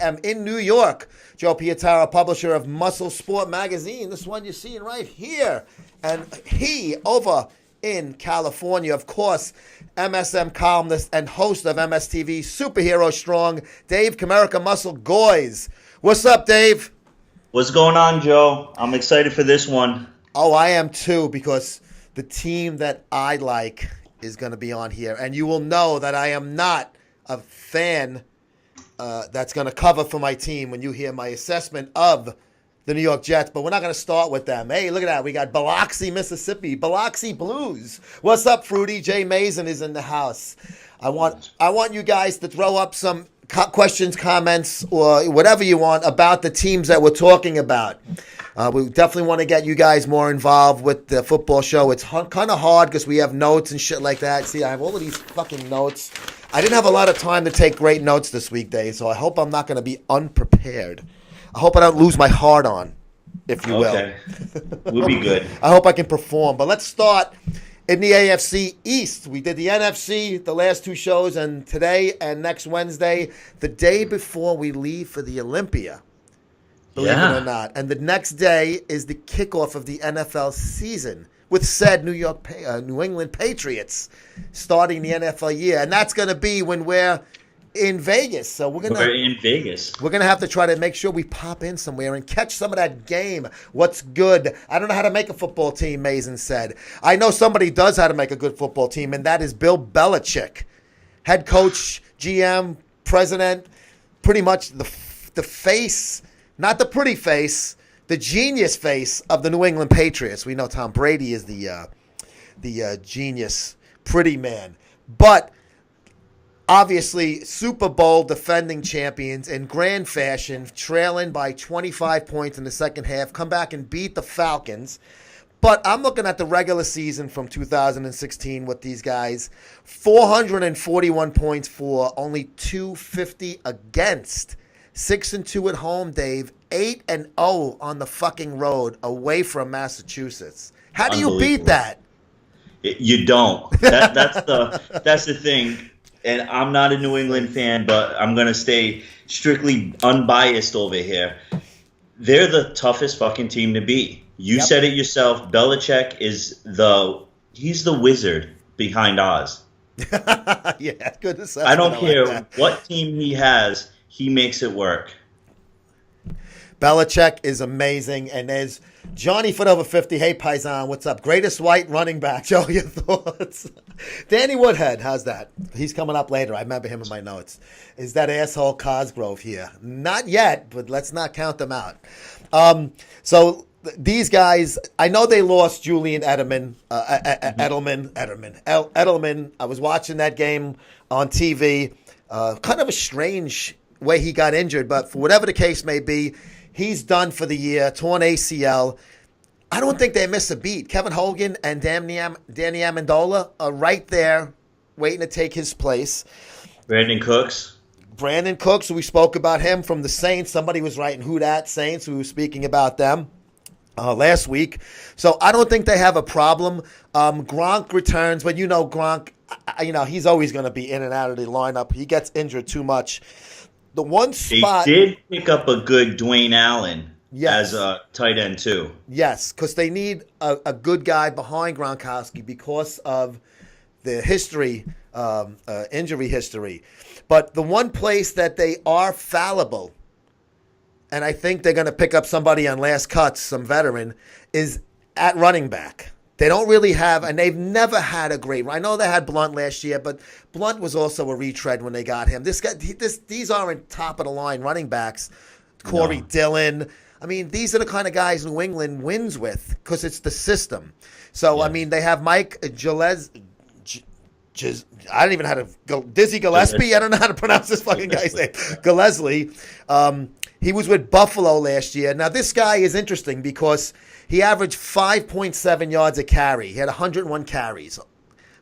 am in New York. Joe Pietaro, publisher of Muscle Sport Magazine. This one you're seeing right here. And he, over in California, of course, MSM columnist and host of MSTV Superhero Strong, Dave Comerica Muscle Goys. What's up, Dave? What's going on, Joe? I'm excited for this one. Oh, I am too, because the team that I like is going to be on here. And you will know that I am not a fan that's going to cover for my team when you hear my assessment of the New York Jets. But we're not going to start with them. Hey, look at that. We got Biloxi, Mississippi. Biloxi Blues. What's up, Fruity? Jay Mason is in the house. I want you guys to throw up some questions, comments, or whatever you want about the teams that we're talking about. We definitely want to get you guys more involved with the football show. It's kind of hard because we have notes and shit like that. See, I have all of these fucking notes. I didn't have a lot of time to take great notes this week, Dave, so I hope I'm not going to be unprepared. I hope I don't lose my heart on, if you will. Okay. We'll be good. I hope I can perform. But let's start in the AFC East. We did the NFC, the last two shows, and today and next Wednesday, the day before we leave for the Olympia. Believe it or not. And the next day is the kickoff of the NFL season with said New England Patriots starting the NFL year. And that's going to be when we're in Vegas. So we're in Vegas. We're going to have to try to make sure we pop in somewhere and catch some of that game. What's good? I don't know how to make a football team, Mason said. I know somebody does how to make a good football team, and that is Bill Belichick. Head coach, GM, president, pretty much the face, not the pretty face, the genius face of the New England Patriots. We know Tom Brady is the genius, pretty man. But obviously, Super Bowl defending champions in grand fashion, trailing by 25 points in the second half, come back and beat the Falcons. But I'm looking at the regular season from 2016 with these guys. 441 points for, only 250 against. 6-2 at home, Dave. 8-0 on the fucking road away from Massachusetts. How do you beat that? You don't. That's the thing. And I'm not a New England fan, but I'm going to stay strictly unbiased over here. They're the toughest fucking team to beat. You said it yourself. Belichick is he's the wizard behind Oz. Yeah, good to say. I don't care what team he has, he makes it work. Belichick is amazing, and there's Johnny Foot over 50. Hey, Paisan, what's up? Greatest white running back. Joe, your thoughts? Danny Woodhead, how's that? He's coming up later. I remember him in my notes. Is that asshole Cosgrove here? Not yet, but let's not count them out. So these guys, I know they lost Julian Edelman. Edelman. I was watching that game on TV. Kind of a strange way he got injured, but for whatever the case may be, he's done for the year, torn ACL. I don't think they miss a beat. Kevin Hogan and Danny Amendola are right there waiting to take his place. Brandon Cooks, who we spoke about him from the Saints. Somebody was writing Who Dat Saints. We were speaking about them last week. So I don't think they have a problem. Gronk returns, but Gronk, he's always going to be in and out of the lineup. He gets injured too much. The one spot they did pick up a good Dwayne Allen as a tight end too. Yes, because they need a good guy behind Gronkowski because of the history, injury history. But the one place that they are fallible, and I think they're going to pick up somebody on last cuts, some veteran, is at running back. They don't really have, and they've never had a great. I know they had Blunt last year, but Blunt was also a retread when they got him. These aren't top of the line running backs. Corey Dillon. I mean, these are the kind of guys New England wins with because it's the system. So I mean, they have Mike Gillespie. I don't even know how to Dizzy Gillespie. I don't know how to pronounce this fucking guy's name. Gillespie. He was with Buffalo last year. Now this guy is interesting because he averaged 5.7 yards a carry. He had 101 carries.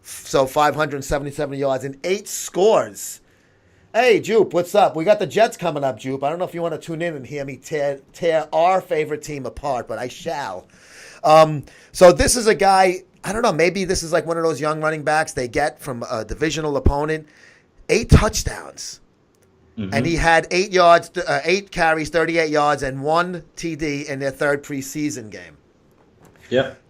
So 577 yards and 8 scores. Hey, Jupe, what's up? We got the Jets coming up, Jupe. I don't know if you want to tune in and hear me tear our favorite team apart, but I shall. So this is a guy, I don't know, maybe this is like one of those young running backs they get from a divisional opponent. 8 touchdowns. and he had 8 carries, 38 yards, and 1 TD in their third preseason game. Yep.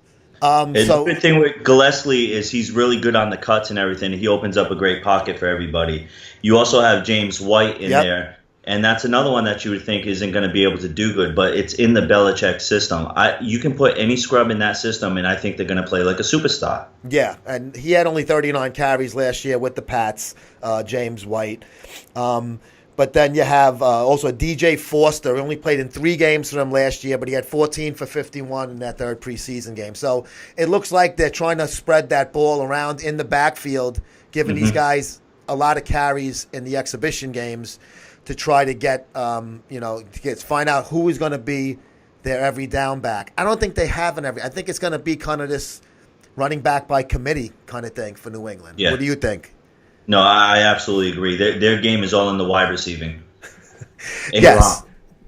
The good thing with Gillespie is he's really good on the cuts and everything. He opens up a great pocket for everybody. You also have James White in there, and that's another one that you would think isn't going to be able to do good, but it's in the Belichick system. You can put any scrub in that system, and I think they're going to play like a superstar. Yeah, and he had only 39 carries last year with the Pats, James White. But then you have also DJ Foster. He only played in 3 games for them last year, but he had 14 for 51 in that third preseason game. So it looks like they're trying to spread that ball around in the backfield, giving these guys a lot of carries in the exhibition games to try to get, find out who is going to be their every down back. I don't think they have an every. I think it's going to be kind of this running back by committee kind of thing for New England. Yeah. What do you think? No, I absolutely agree. Their game is all in the wide receiving. And yes.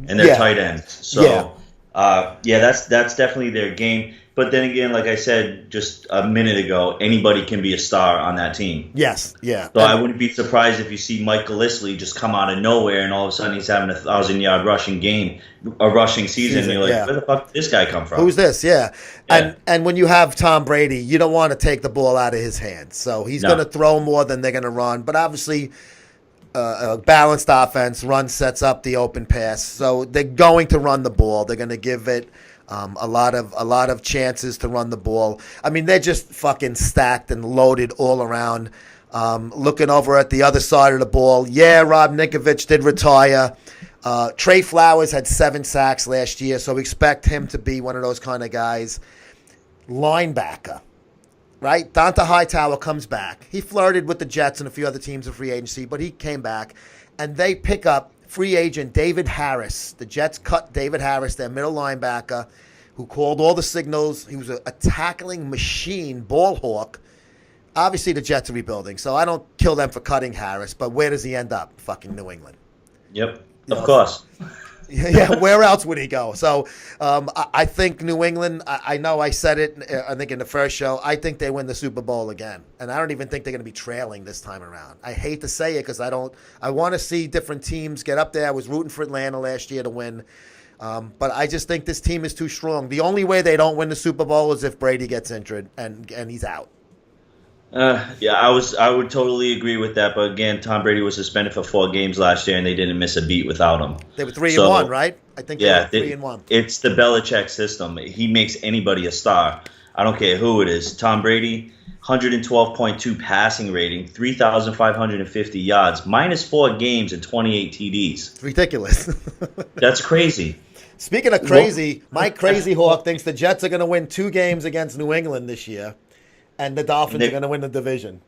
And their tight ends. So, that's definitely their game. But then again, like I said just a minute ago, anybody can be a star on that team. Yes, yeah. So I wouldn't be surprised if you see Mike Gillespie just come out of nowhere and all of a sudden he's having a 1,000-yard rushing season. And you're like, where the fuck did this guy come from? Who's this? Yeah. And when you have Tom Brady, you don't want to take the ball out of his hands. So he's going to throw more than they're going to run. But obviously, a balanced offense, run sets up the open pass. So they're going to run the ball. They're going to give it a lot of chances to run the ball. I mean, they're just fucking stacked and loaded all around. Looking over at the other side of the ball, Rob Ninkovich did retire. Trey Flowers had 7 sacks last year, so expect him to be one of those kind of guys. Linebacker, right? Donta Hightower comes back. He flirted with the Jets and a few other teams in free agency, but he came back, and they pick up free agent David Harris. The Jets cut David Harris, their middle linebacker, who called all the signals. He was a tackling machine, ball hawk. Obviously, the Jets are rebuilding, so I don't kill them for cutting Harris, but where does he end up? Fucking New England. Yep, of course. Yeah, where else would he go? So I think New England, I know I said it, I think in the first show, I think they win the Super Bowl again. And I don't even think they're going to be trailing this time around. I hate to say it because I want to see different teams get up there. I was rooting for Atlanta last year to win. But I just think this team is too strong. The only way they don't win the Super Bowl is if Brady gets injured and he's out. I would totally agree with that. But again, Tom Brady was suspended for 4 games last year, and they didn't miss a beat without him. They were 3-1, right? I think they were 3-1. It's the Belichick system. He makes anybody a star. I don't care who it is. Tom Brady, 112.2 passing rating, 3,550 yards, minus 4 games and 28 TDs. Ridiculous. That's crazy. Speaking of crazy, Mike Crazy Hawk thinks the Jets are going to win 2 games against New England this year. And the Dolphins are going to win the division.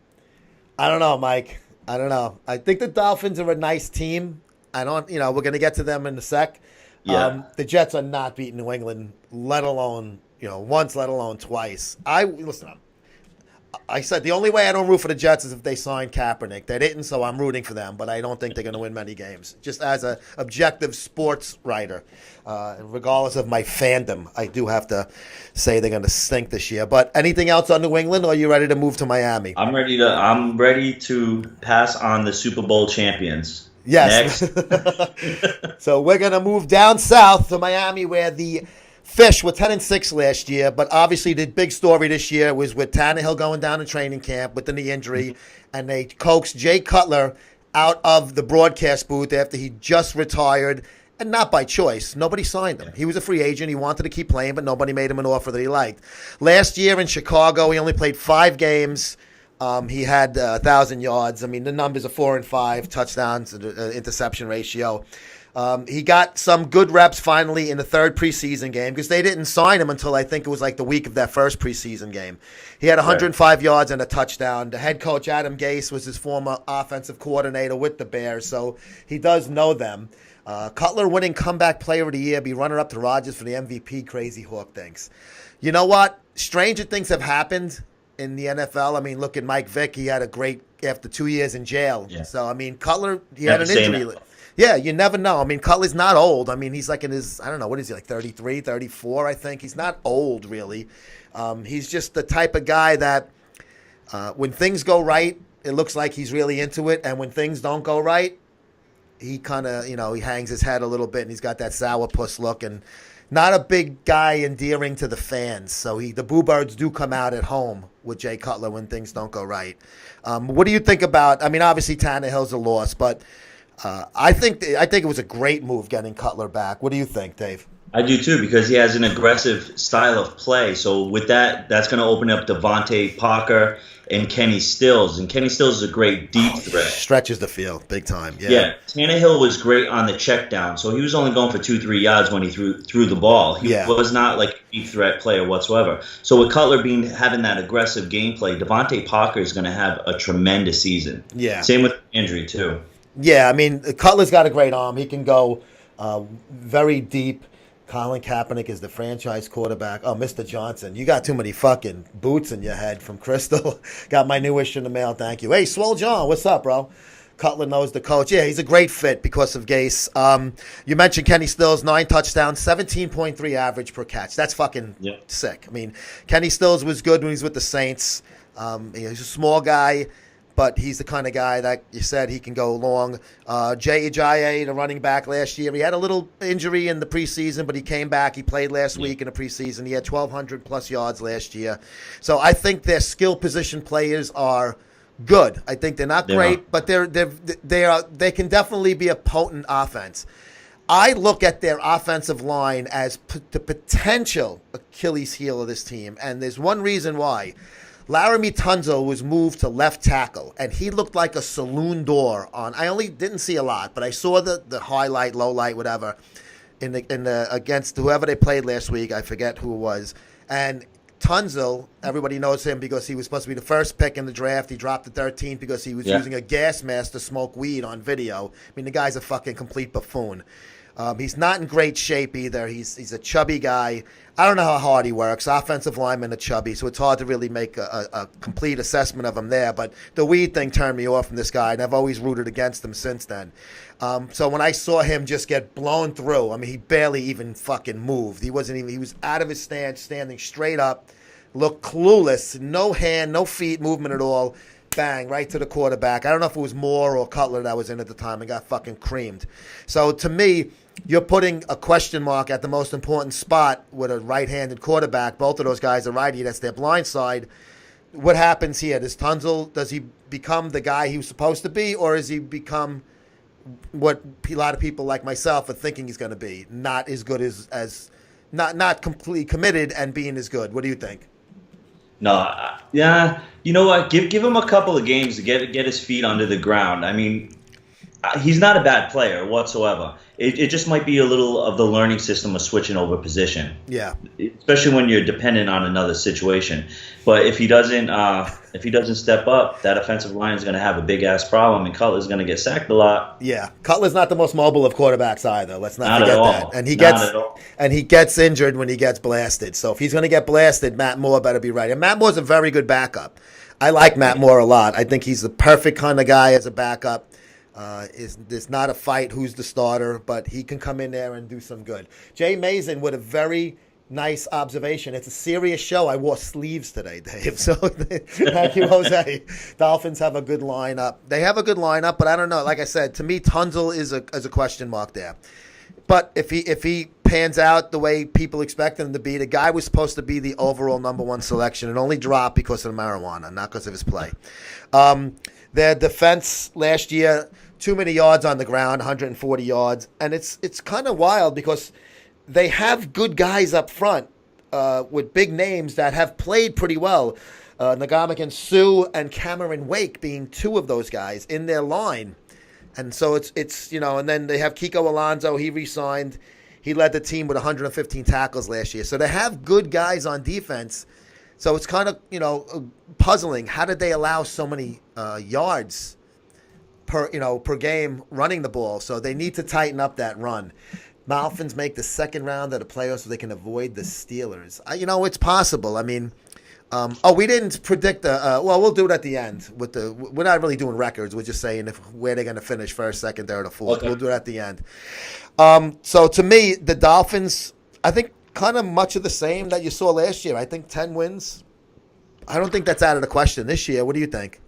I don't know, Mike. I don't know. I think the Dolphins are a nice team. We're going to get to them in a sec. Yeah. The Jets are not beating New England, let alone, once, let alone twice. I said the only way I don't root for the Jets is if they sign Kaepernick. They didn't, so I'm rooting for them, but I don't think they're going to win many games. Just as an objective sports writer, regardless of my fandom, I do have to say they're going to stink this year. But anything else on New England, or are you ready to move to Miami? I'm ready to pass on the Super Bowl champions. Yes. Next. So we're going to move down south to Miami, where the Fish were 10-6 last year, but obviously the big story this year was with Tannehill going down in training camp with the knee injury, and they coaxed Jay Cutler out of the broadcast booth after he just retired, and not by choice. Nobody signed him. He was a free agent. He wanted to keep playing, but nobody made him an offer that he liked. Last year in Chicago, he only played 5 games. He had 1,000 yards. I mean, the numbers are 4 and 5 touchdowns, interception ratio. He got some good reps finally in the third preseason game because they didn't sign him until I think it was like the week of that first preseason game. He had 105 yards and a touchdown. The head coach, Adam Gase, was his former offensive coordinator with the Bears, so he does know them. Cutler winning comeback player of the year, be runner-up to Rodgers for the MVP, Crazy Hawk thinks. You know what? Stranger things have happened in the NFL. I mean, look at Mike Vick. He had a great, after 2 years in jail. Yeah. So, I mean, Cutler, he had an injury. Yeah, you never know. I mean, Cutler's not old. I mean, he's like in his, I don't know, what is he, like 33, 34, I think. He's not old, really. He's just the type of guy that when things go right, it looks like he's really into it. And when things don't go right, he kind of, he hangs his head a little bit, and he's got that sourpuss look, and not a big guy endearing to the fans. So the Boo Birds do come out at home with Jay Cutler when things don't go right. What do you think about? I mean, obviously Tannehill's a loss, but I think it was a great move getting Cutler back. What do you think, Dave? I do too, because he has an aggressive style of play. So with that, that's going to open up Devontae Parker and Kenny Stills. And Kenny Stills is a great deep threat. Stretches the field big time. Yeah. Tannehill was great on the check down. So he was only going for 2-3 yards when he threw the ball. He was not like a deep threat player whatsoever. So with Cutler having that aggressive gameplay, Devontae Parker is going to have a tremendous season. Yeah. Same with Landry too. Yeah, I mean, Cutler's got a great arm. He can go very deep. Colin Kaepernick is the franchise quarterback. Oh, Mr. Johnson, you got too many fucking boots in your head from Crystal. Got my new issue in the mail, thank you. Hey, Swole John, what's up, bro? Cutler knows the coach. Yeah, he's a great fit because of Gase. You mentioned Kenny Stills, 9 touchdowns, 17.3 average per catch. That's fucking sick. I mean, Kenny Stills was good when he was with the Saints. He's a small guy, but he's the kind of guy that you said he can go long. Jay Ajayi, the running back last year, he had a little injury in the preseason, but he came back. He played last week in the preseason. He had 1,200-plus yards last year. So I think their skill position players are good. I think they're not great, but they can definitely be a potent offense. I look at their offensive line as the potential Achilles heel of this team, and there's one reason why. Laramie Tunzel was moved to left tackle, and he looked like a saloon door on. I only didn't see a lot, but I saw the highlight, low light, whatever, in the against whoever they played last week. I forget who it was. And Tunzel, everybody knows him because he was supposed to be the first pick in the draft. He dropped the 13th because he was using a gas mask to smoke weed on video. I mean, the guy's a fucking complete buffoon. He's not in great shape either. He's a chubby guy. I don't know how hard he works. Offensive linemen are chubby, so it's hard to really make a complete assessment of him there. But the weed thing turned me off from this guy, and I've always rooted against him since then. So when I saw him just get blown through, I mean, he barely even fucking moved. He was out of his stance, standing straight up, looked clueless, no hand, no feet movement at all. Bang, right to the quarterback. I don't know if it was Moore or Cutler that was in at the time and got fucking creamed. So to me, you're putting a question mark at the most important spot with a right-handed quarterback. Both of those guys are righty. That's their blind side. What happens here? Does he become the guy he was supposed to be, or does he become what a lot of people like myself are thinking he's going to be? Not as good as not completely committed and being as good. What do you think? No, yeah, you know what? Give him a couple of games to get his feet under the ground. I mean, he's not a bad player whatsoever. It just might be a little of the learning system of switching over position. Yeah, especially when you're dependent on another situation. But if he doesn't step up, that offensive line is going to have a big ass problem, and Cutler's going to get sacked a lot. Yeah, Cutler's not the most mobile of quarterbacks either. Let's not forget that. And he gets injured when he gets blasted. So if he's going to get blasted, Matt Moore better be right. And Matt Moore's a very good backup. I like Matt Moore a lot. I think he's the perfect kind of guy as a backup. There's not a fight who's the starter, but he can come in there and do some good. Jay Mason with a very nice observation. It's a serious show. I wore sleeves today, Dave. So thank you, Jose. Dolphins have a good lineup. They have a good lineup, but I don't know. Like I said, to me, Tunzel is a question mark there. But if he pans out the way people expect him to be, the guy was supposed to be the overall number 1 selection and only dropped because of the marijuana, not because of his play. Their defense last year, too many yards on the ground, 140 yards. And it's kind of wild because they have good guys up front with big names that have played pretty well. Ndamukong Suh and Cameron Wake being 2 of those guys in their line. And so it's and then they have Kiko Alonso. He re-signed. He led the team with 115 tackles last year. So they have good guys on defense. So it's kind of, puzzling. How did they allow so many yards per game running the ball? So they need to tighten up that run. Dolphins make the second round of the playoffs so they can avoid the Steelers. It's possible. I mean, we didn't predict we'll do it at the end. We're not really doing records. We're just saying where they're going to finish first, second, third, or fourth. Okay. We'll do it at the end. So to me, the Dolphins, I think, kind of much of the same that you saw last year. I think 10 wins. I don't think that's out of the question this year. What do you think?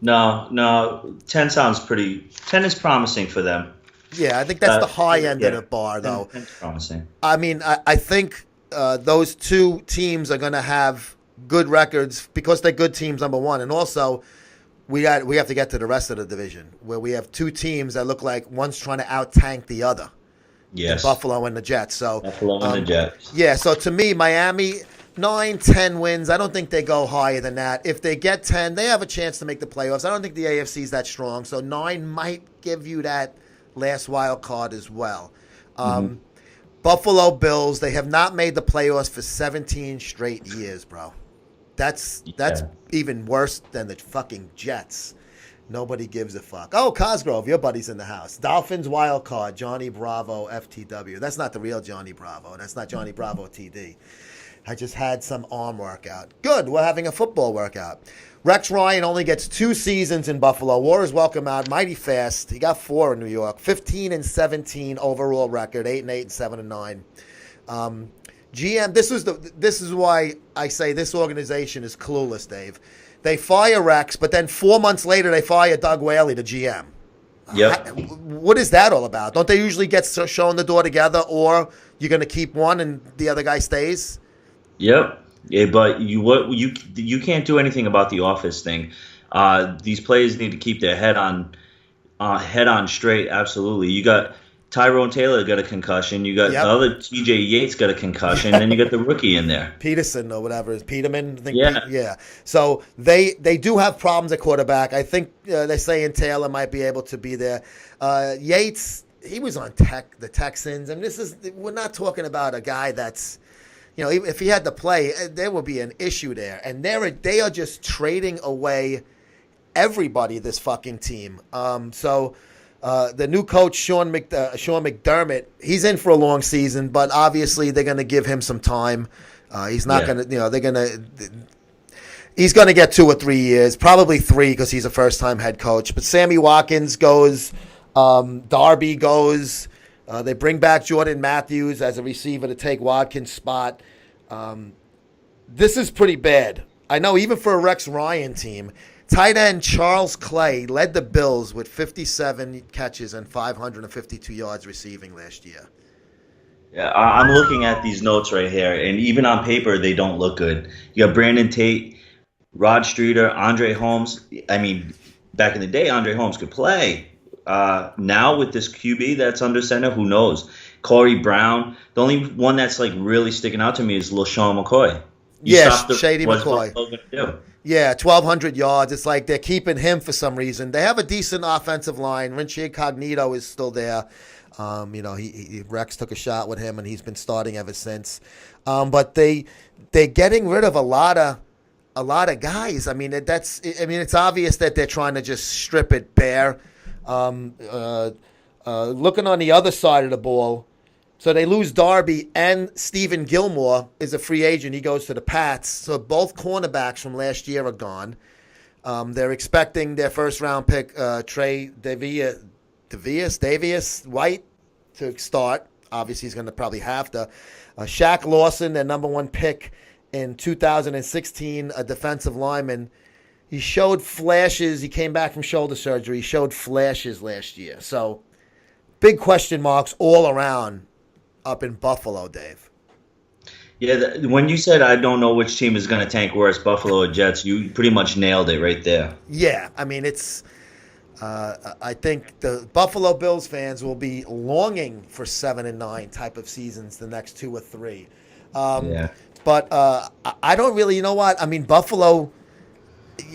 No. 10 sounds pretty. 10 is promising for them. Yeah, I think that's the high end of Yeah, the bar, 10, though. 10's promising. I mean, I think those two teams are going to have good records because they're good teams, number one, and also we have to get to the rest of the division where we have two teams that look like one's trying to out tank the other. Yes. Buffalo and the Jets. So Buffalo and the Jets. Yeah, so to me, Miami 9-10 wins. I don't think they go higher than that. If they get 10, they have a chance to make the playoffs. I don't think the AFC is that strong, so 9 might give you that last wild card as well. Buffalo Bills, they have not made the playoffs for 17 straight years, bro. That's even worse than the fucking Jets. Nobody gives a fuck. Oh, Cosgrove, your buddy's in the house. Dolphins wild card, Johnny Bravo, FTW. That's not the real Johnny Bravo. That's not Johnny Bravo TD. I just had some arm workout. Good, we're having a football workout. Rex Ryan only gets 2 seasons in Buffalo. Warriors welcome out mighty fast. He got 4 in New York. 15-17 overall record. 8-8 and 7-9. GM. This is why I say this organization is clueless, Dave. They fire Rex, but then 4 months later they fire Doug Whaley, the GM. Yep. What is that all about? Don't they usually get shown the door together, or you're going to keep one and the other guy stays? Yep. Yeah, but you can't do anything about the office thing. These players need to keep their head on straight. Absolutely. You got Tyrone Taylor got a concussion. You got the other T.J. Yates got a concussion. And then you got the rookie in there, Peterson or whatever is Peterman. I think Yeah. So they do have problems at quarterback. I think they're saying Taylor might be able to be there. Yates, he was on the Texans, and we're not talking about a guy that's. You know, if he had to play, there would be an issue there. And they are just trading away everybody, this fucking team. So the new coach, Sean McDermott, he's in for a long season, but obviously they're going to give him some time. He's not going to, he's going to get 2 or 3 years, probably 3 because he's a first-time head coach. But Sammy Watkins goes, Darby goes. They bring back Jordan Matthews as a receiver to take Watkins' spot. This is pretty bad. I know even for a Rex Ryan team, tight end Charles Clay led the Bills with 57 catches and 552 yards receiving last year. Yeah, I'm looking at these notes right here, and even on paper, they don't look good. You got Brandon Tate, Rod Streeter, Andre Holmes. I mean, back in the day, Andre Holmes could play. Now with this QB that's under center, who knows? Corey Brown. The only one that's like really sticking out to me is LaShawn McCoy. Shady McCoy. Yeah, 1,200 yards. It's like they're keeping him for some reason. They have a decent offensive line. Richie Incognito is still there. Rex took a shot with him, and he's been starting ever since. But they're getting rid of a lot of guys. I mean, it's obvious that they're trying to just strip it bare. Looking on the other side of the ball, so they lose Darby, and Stephen Gilmore is a free agent. He goes to the Pats. So both cornerbacks from last year are gone. They're expecting their first-round pick, Trey Davius White, to start. Obviously, he's going to probably have to. Shaq Lawson, their number 1 pick in 2016, a defensive lineman. He showed flashes. He came back from shoulder surgery. He showed flashes last year. So, big question marks all around up in Buffalo, Dave. Yeah, when you said I don't know which team is going to tank worse, Buffalo or Jets, you pretty much nailed it right there. Yeah, I mean, it's I think the Buffalo Bills fans will be longing for 7-9 type of seasons the next 2 or 3. But I don't really, you know what? I mean, Buffalo,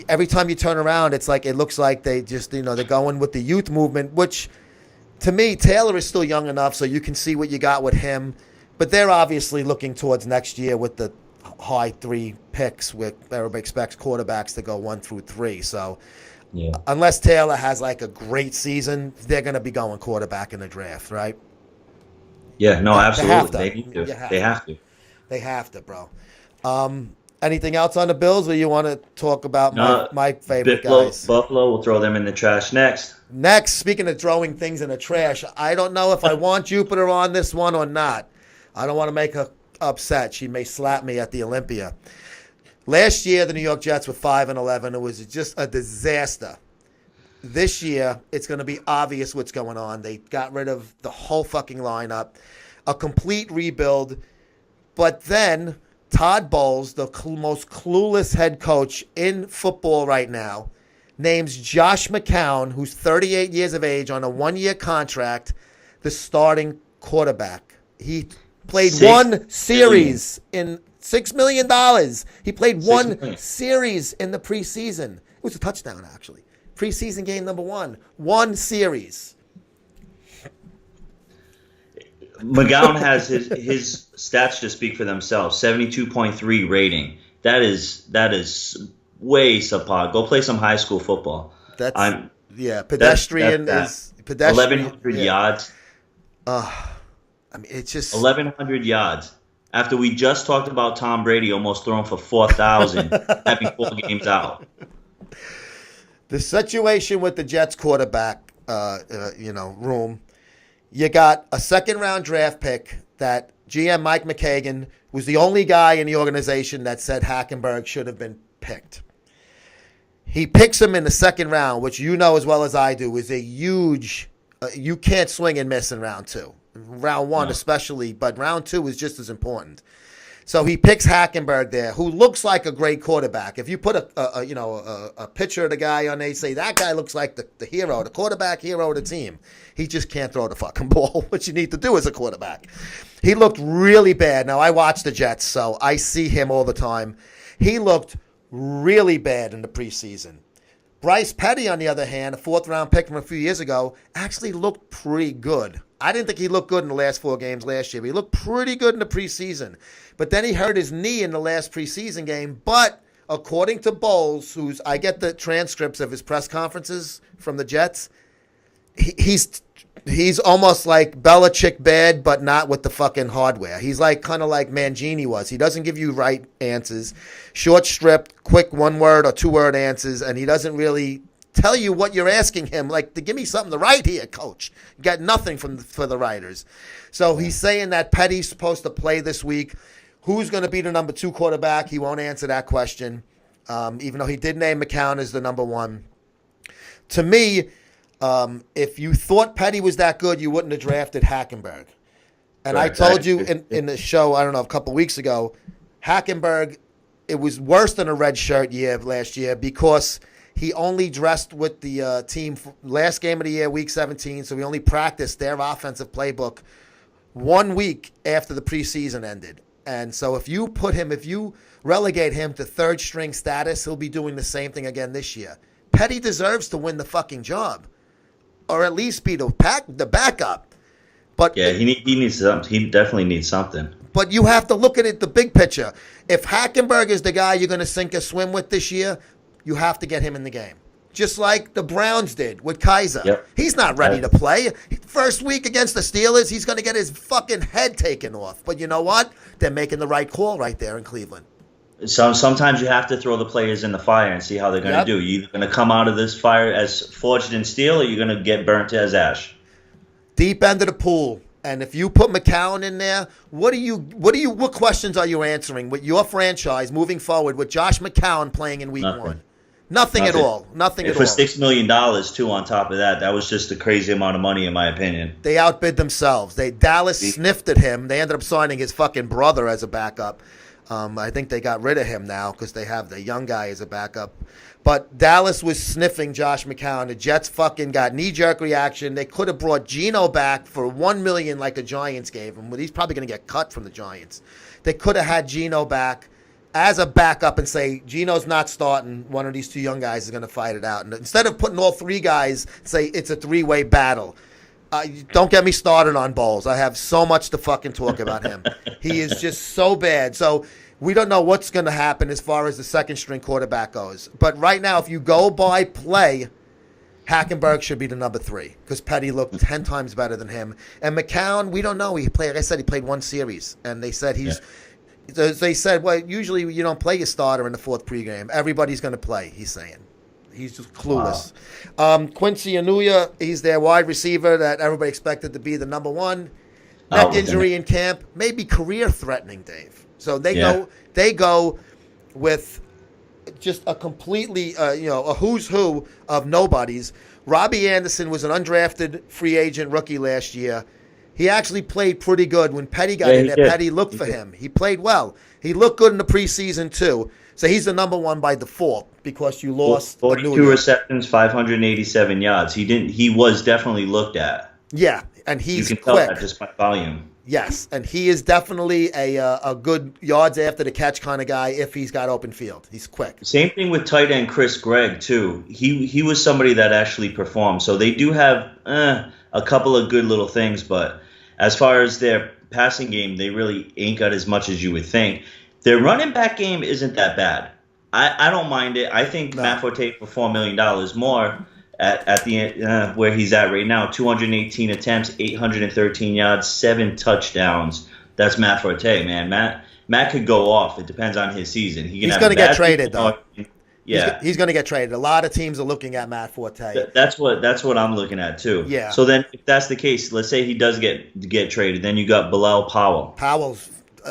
every time you turn around, it's like it looks like they just, they're going with the youth movement, which to me, Taylor is still young enough, so you can see what you got with him. But they're obviously looking towards next year with the high 3 picks, where everybody expects quarterbacks to go 1 through 3. So unless Taylor has like a great season, they're going to be going quarterback in the draft, right? Yeah, no, absolutely. They have to. They have to, bro. Anything else on the Bills, or you want to talk about my favorite guys? Buffalo, we'll throw them in the trash next. Next, speaking of throwing things in the trash, I don't know if I want Jupiter on this one or not. I don't want to make her upset. She may slap me at the Olympia. Last year, the New York Jets were 5-11. It was just a disaster. This year, it's going to be obvious what's going on. They got rid of the whole fucking lineup, a complete rebuild. But then Todd Bowles, the most clueless head coach in football right now, names Josh McCown, who's 38 years of age, on a one-year contract, the starting quarterback. He played one series in $6 million. He played one series in the preseason. It was a touchdown, actually. Preseason game number one series. McGowan has his stats to speak for themselves. 72.3 rating. That is way subpar. Go play some high school football. Pedestrian is pedestrian. 1,100 yards. I mean, it's just 1,100 yards. After we just talked about Tom Brady almost throwing for 4,000, having 4 games out. The situation with the Jets quarterback, room, you got a second-round draft pick that GM Mike McKagan was the only guy in the organization that said Hackenberg should have been picked. He picks him in the second round, which you know as well as I do is a huge you can't swing and miss in round 2. Round 1 especially, but round 2 is just as important. So he picks Hackenberg there, who looks like a great quarterback. If you put a picture of the guy on there, you say that guy looks like the hero, the quarterback hero of the team. He just can't throw the fucking ball, what you need to do as a quarterback. He looked really bad. Now, I watch the Jets, so I see him all the time. He looked really bad in the preseason. Bryce Petty, on the other hand, a 4th-round pick from a few years ago, actually looked pretty good. I didn't think he looked good in the last 4 games last year, but he looked pretty good in the preseason. But then he hurt his knee in the last preseason game. But according to Bowles, I get the transcripts of his press conferences from the Jets, he's almost like Belichick bad, but not with the fucking hardware. He's kind of like Mangini was. He doesn't give you right answers, short stripped, quick 1-word or 2-word answers, and he doesn't really tell you what you're asking him. Like, to give me something to write here, coach. You got nothing for the writers. So he's saying that Petty's supposed to play this week. Who's going to be the number 2 quarterback? He won't answer that question, even though he did name McCown as the number 1. To me, if you thought Petty was that good, you wouldn't have drafted Hackenberg. And I told you in the show, I don't know, a couple weeks ago, Hackenberg, it was worse than a red shirt year last year because he only dressed with the team last game of the year, week 17, so he only practiced their offensive playbook 1 week after the preseason ended. And so if you relegate him to 3rd-string status, he'll be doing the same thing again this year. Petty deserves to win the fucking job, or at least be the backup. But yeah, he needs something. He definitely needs something. But you have to look at it, the big picture. If Hackenberg is the guy you're going to sink or swim with this year, you have to get him in the game. Just like the Browns did with Kaiser. Yep. He's not ready to play. First week against the Steelers, he's going to get his fucking head taken off. But you know what? They're making the right call right there in Cleveland. So sometimes you have to throw the players in the fire and see how they're going to do. You're either going to come out of this fire as forged in steel, or you're going to get burnt as ash. Deep end of the pool. And if you put McCown in there, what questions are you answering with your franchise moving forward with Josh McCown playing in week 1? Nothing at all. Nothing at all. For $6 million, too, on top of that, that was just a crazy amount of money, in my opinion. They outbid themselves. Dallas sniffed at him. They ended up signing his fucking brother as a backup. I think they got rid of him now because they have the young guy as a backup. But Dallas was sniffing Josh McCown. The Jets fucking got knee-jerk reaction. They could have brought Geno back for $1 million like the Giants gave him. But he's probably going to get cut from the Giants. They could have had Geno back as a backup and say, Geno's not starting. One of these 2 young guys is going to fight it out. And instead of putting all 3 guys, say it's a 3-way battle. Don't get me started on Bowles. I have so much to fucking talk about him. He is just so bad. So we don't know what's going to happen as far as the 2nd-string quarterback goes. But right now, if you go by play, Hackenberg should be the number 3 because Petty looked 10 times better than him. And McCown, we don't know. Like I said, he played 1 series. And they said They said, well, usually you don't play your starter in the 4th pregame. Everybody's going to play, he's saying. He's just clueless. Wow. Quincy Anuya, he's their wide receiver that everybody expected to be the number 1. Neck injury in camp, maybe career-threatening, Dave. So they go with just a completely, a who's who of nobodies. Robbie Anderson was an undrafted free agent rookie last year. He actually played pretty good when Petty got in there. Petty looked for him. He played well. He looked good in the preseason too. So he's the number one by default because you lost 42 receptions, 587 yards. He was definitely looked at. Yeah, and he's you can quick. tell that just by volume. Yes, and he is definitely a good yards after the catch kind of guy if he's got open field. He's quick. Same thing with tight end Chris Gregg too. He was somebody that actually performed. So they do have a couple of good little things, but as far as their passing game, they really ain't got as much as you would think. Their running back game isn't that bad. I don't mind it. I think Matt Forte for $4 million more at the end, where he's at right now. 218 attempts, 813 yards, 7 touchdowns. That's Matt Forte, man. Matt could go off. It depends on his season. He's going to get traded, though. Yeah, he's going to get traded. A lot of teams are looking at Matt Forte. That's what I'm looking at too. Yeah. So then, if that's the case, let's say he does get traded, then you got Bilal Powell.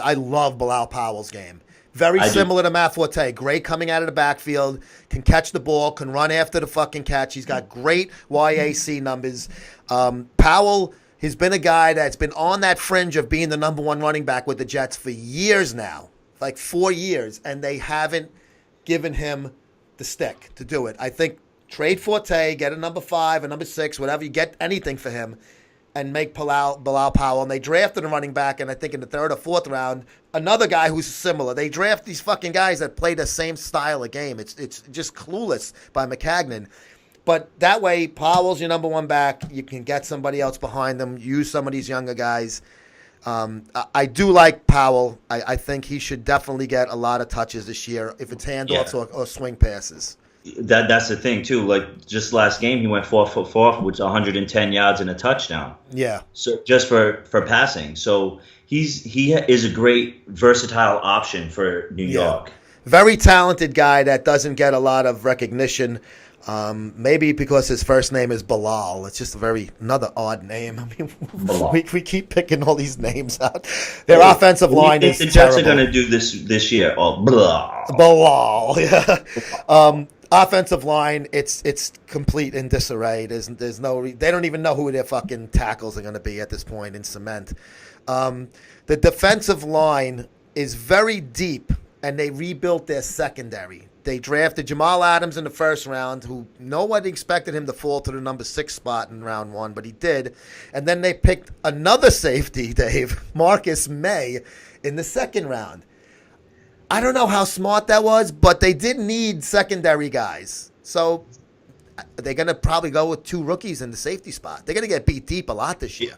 I love Bilal Powell's game. Very similar to Matt Forte. Great coming out of the backfield, can catch the ball, can run after the fucking catch. He's got great YAC numbers. Powell has been a guy that's been on that fringe of being the number one running back with the Jets for years now, like 4 years, and they haven't given him the stick to do it. I think trade Forte, get a number 5, a number 6, whatever, you get anything for him, and make Bilal Powell. And they drafted a running back, and I think in the 3rd or 4th round, another guy who's similar. They draft these fucking guys that play the same style of game. It's just clueless by McCagnon. But that way, Powell's your number one back. You can get somebody else behind them, use some of these younger guys. I do like Powell. I think he should definitely get a lot of touches this year, if it's handoffs or swing passes. That's the thing too. Like just last game, he went 4 for 4 with 110 yards and a touchdown. Yeah. So just for passing, so he is a great versatile option for New York. Very talented guy that doesn't get a lot of recognition. Maybe because his first name is Bilal. It's just another odd name. I mean, we keep picking all these names out. Their offensive line is the Jets terrible. are going to do this year. Oh, Bilal. Yeah. Offensive line, it's complete in disarray. There's no. They don't even know who their fucking tackles are going to be at this point in cement. The defensive line is very deep, and they rebuilt their secondary. They drafted Jamal Adams in the 1st round, who nobody expected him to fall to the number 6 spot in round 1, but he did. And then they picked another safety, Dave, Marcus May, in the 2nd round. I don't know how smart that was, but they did need secondary guys. So they're going to probably go with 2 rookies in the safety spot. They're going to get beat deep a lot this year.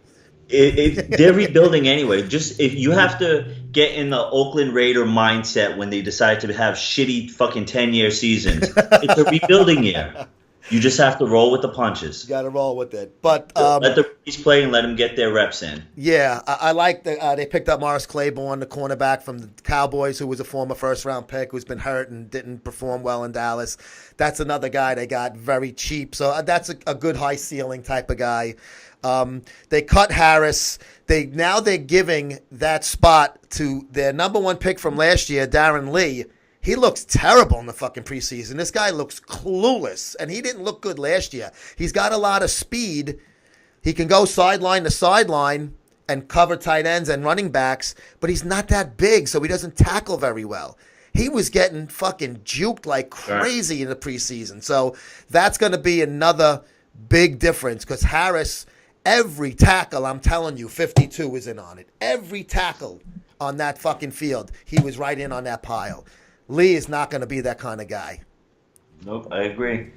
They're rebuilding anyway. Just if you have to get in the Oakland Raider mindset when they decide to have shitty fucking 10-year seasons, it's a rebuilding year. You just have to roll with the punches. You got to roll with it. But let the rookies play and let them get their reps in. Yeah, I like they picked up Morris Claiborne, the cornerback from the Cowboys, who was a former first-round pick who's been hurt and didn't perform well in Dallas. That's another guy they got very cheap. So that's a good high-ceiling type of guy. They cut Harris. They're giving that spot to their number 1 pick from last year, Darren Lee. He looks terrible in the fucking preseason. This guy looks clueless, and he didn't look good last year. He's got a lot of speed. He can go sideline to sideline and cover tight ends and running backs, but he's not that big, so he doesn't tackle very well. He was getting fucking juked like crazy in the preseason. So that's going to be another big difference because Harris, every tackle, I'm telling you, 52 was in on it. Every tackle on that fucking field, he was right in on that pile. Lee is not going to be that kind of guy. Nope, I agree.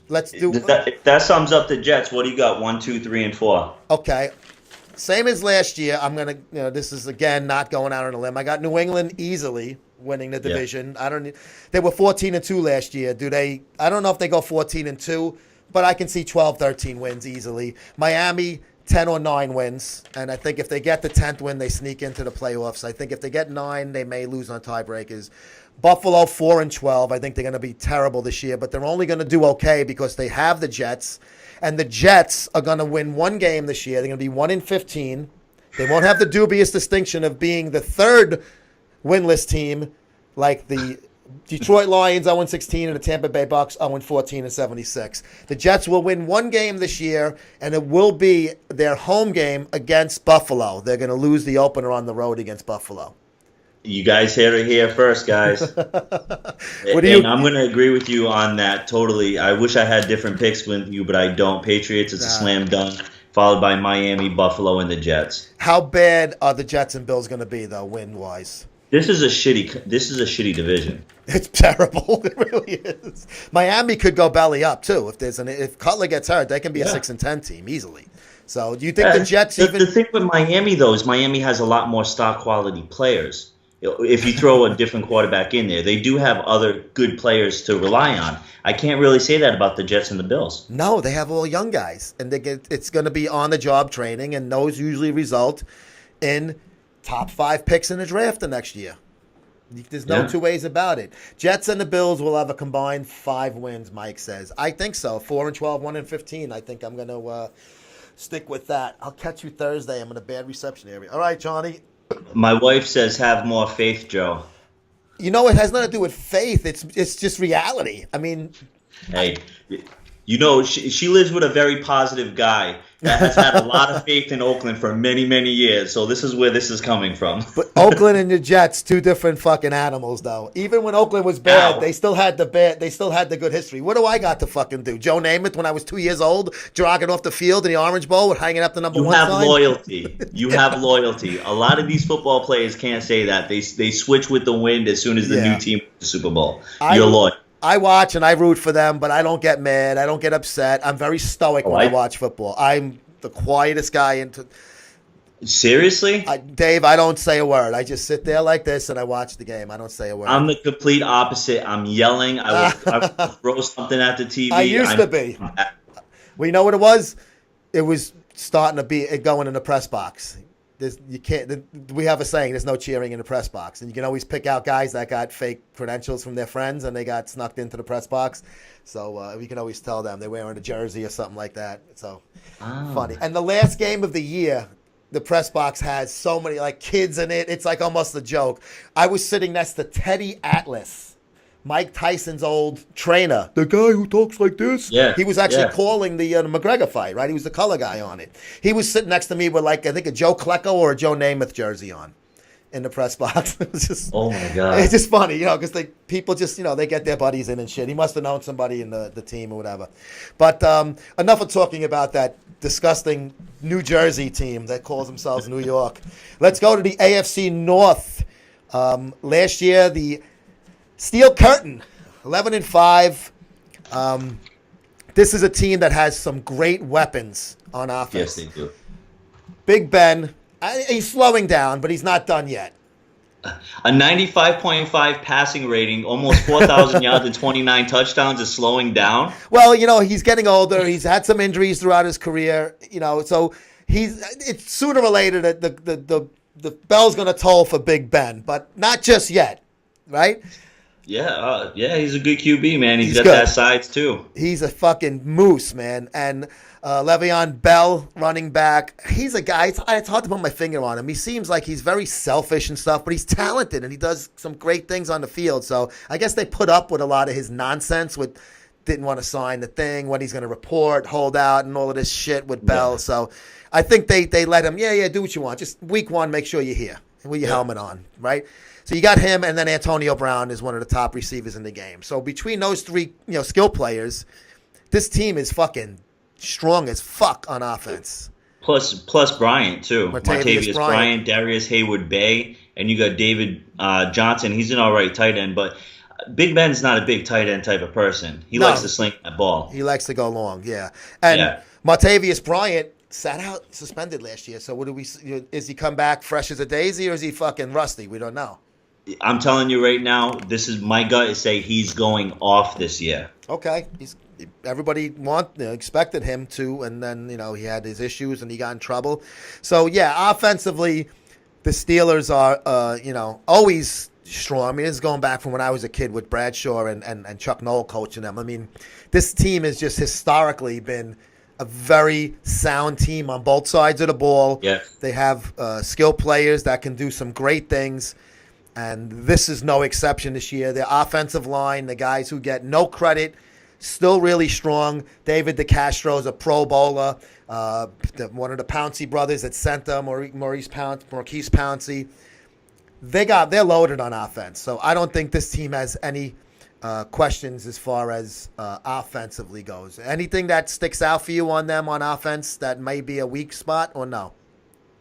Let's do that. Sums up the Jets. What do you got? 1, 2, 3, and 4. Okay, same as last year. I'm gonna. This is again not going out on a limb. I got New England easily winning the division. Yeah. They were 14-2 last year. I don't know if they go 14-2, but I can see 12, 13 wins easily. Miami, 10 or 9 wins, and I think if they get the 10th win, they sneak into the playoffs. I think if they get 9, they may lose on tiebreakers. Buffalo, 4-12. I think they're going to be terrible this year, but they're only going to do okay because they have the Jets, and the Jets are going to win 1 game this year. They're going to be 1-15. They won't have the dubious distinction of being the 3rd winless team, like the Detroit Lions 0-16 and the Tampa Bay Bucks 0-14 and 76. The Jets will win one game this year, and it will be their home game against Buffalo. They're going to lose the opener on the road against Buffalo. You guys heard it here first, guys. And I'm going to agree with you on that totally. I wish I had different picks with you, but I don't. Patriots, it's a slam dunk, followed by Miami, Buffalo, and the Jets. How bad are the Jets and Bills going to be, though, win-wise? This is a shitty division. It's terrible. It really is. Miami could go belly up too if Cutler gets hurt. They can be a 6-10 team easily. So do you think the Jets The thing with Miami though is Miami has a lot more star quality players. If you throw a different quarterback in there, they do have other good players to rely on. I can't really say that about the Jets and the Bills. No, they have all young guys, and it's going to be on the job training, and those usually result in top 5 picks in the draft the next year. There's no two ways about it. Jets and the Bills will have a combined 5 wins, Mike says. I think so. 4-12, 1-15. I think I'm going to stick with that. I'll catch you Thursday. I'm in a bad reception area. All right, Johnny. My wife says have more faith, Joe. You know, it has nothing to do with faith. It's just reality. I mean, hey, you know, she lives with a very positive guy that has had a lot of faith in Oakland for many, many years. So this is where this is coming from. But Oakland and the Jets, 2 different fucking animals, though. Even when Oakland was bad, they still had the good history. What do I got to fucking do? Joe Namath when I was 2 years old, jogging off the field in the Orange Bowl with hanging up the number 1 sign? You have loyalty. You have loyalty. A lot of these football players can't say that. They switch with the wind as soon as the new team wins the Super Bowl. You're loyal. I watch and I root for them, but I don't get mad. I don't get upset. I'm very stoic when I watch football. I'm the quietest guy. Seriously? Dave, I don't say a word. I just sit there like this and I watch the game. I don't say a word. I'm the complete opposite. I'm yelling. I will throw something at the TV. I used to be. Well, you know what it was? It was starting to be going in the press box. We have a saying, there's no cheering in the press box. And you can always pick out guys that got fake credentials from their friends and they got snuck into the press box. So we can always tell them they're wearing a jersey or something like that. So funny. And the last game of the year, the press box has so many like kids in it. It's like almost a joke. I was sitting next to Teddy Atlas, Mike Tyson's old trainer, the guy who talks like this. Yeah, he was actually calling the McGregor fight, right? He was the color guy on it. He was sitting next to me with like I think a Joe Klecko or a Joe Namath jersey on in the press box. It was just, oh my god, it's just funny, you know, because people just they get their buddies in and shit. He must have known somebody in the team or whatever. But enough of talking about that disgusting New Jersey team that calls themselves New York. Let's go to the AFC North. Last year the Steel Curtain, 11-5. This is a team that has some great weapons on offense. Yes, they do. Big Ben, he's slowing down, but he's not done yet. A 95.5 passing rating, almost 4,000 yards and 29 touchdowns is slowing down. Well, he's getting older. He's had some injuries throughout his career. So it's sooner or later that the bell's going to toll for Big Ben, but not just yet, right? Yeah, he's a good QB, man. He's got good. that size, too. He's a fucking moose, man. And Le'Veon Bell, running back, he's a guy, it's hard to put my finger on him. He seems like he's very selfish and stuff, but he's talented, and he does some great things on the field. So I guess they put up with a lot of his nonsense with didn't want to sign the thing, when he's going to report, hold out, and all of this shit with Bell. So I think they let him, do what you want. Just week 1, make sure you're here with your helmet on, right? So you got him, and then Antonio Brown is one of the top receivers in the game. So between those 3, skill players, this team is fucking strong as fuck on offense. Plus Bryant, too. Martavius Bryant, Darius Hayward-Bay, and you got David Johnson. He's an all right tight end, but Big Ben's not a big tight end type of person. He likes to sling that ball. He likes to go long, And Martavius Bryant sat out, suspended last year. So is he come back fresh as a daisy, or is he fucking rusty? We don't know. I'm telling you right now, this is my gut is say he's going off this year. Okay. Everybody expected him to, and then, he had his issues and he got in trouble. So, offensively, the Steelers are, always strong. I mean, this is going back from when I was a kid with Bradshaw and Chuck Noll coaching them. I mean, this team has just historically been a very sound team on both sides of the ball. Yeah. They have skill players that can do some great things. And this is no exception this year. The offensive line, the guys who get no credit, still really strong. David DeCastro is a Pro Bowler. One of the Pouncey brothers at center, Marquise Pouncey. They're loaded on offense. So I don't think this team has any questions as far as offensively goes. Anything that sticks out for you on them on offense that may be a weak spot or no?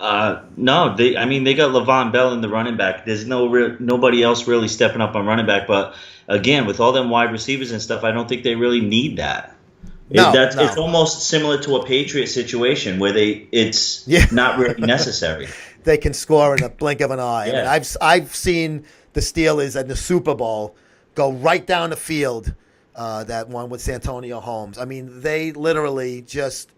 No, they got Le'Veon Bell in the running back. There's nobody else really stepping up on running back. But again, with all them wide receivers and stuff, I don't think they really need that. It's almost similar to a Patriot situation where it's not really necessary. They can score in a blink of an eye. Yeah. I mean, I've seen the Steelers at the Super Bowl go right down the field. That one with Santonio Holmes. I mean, they literally just,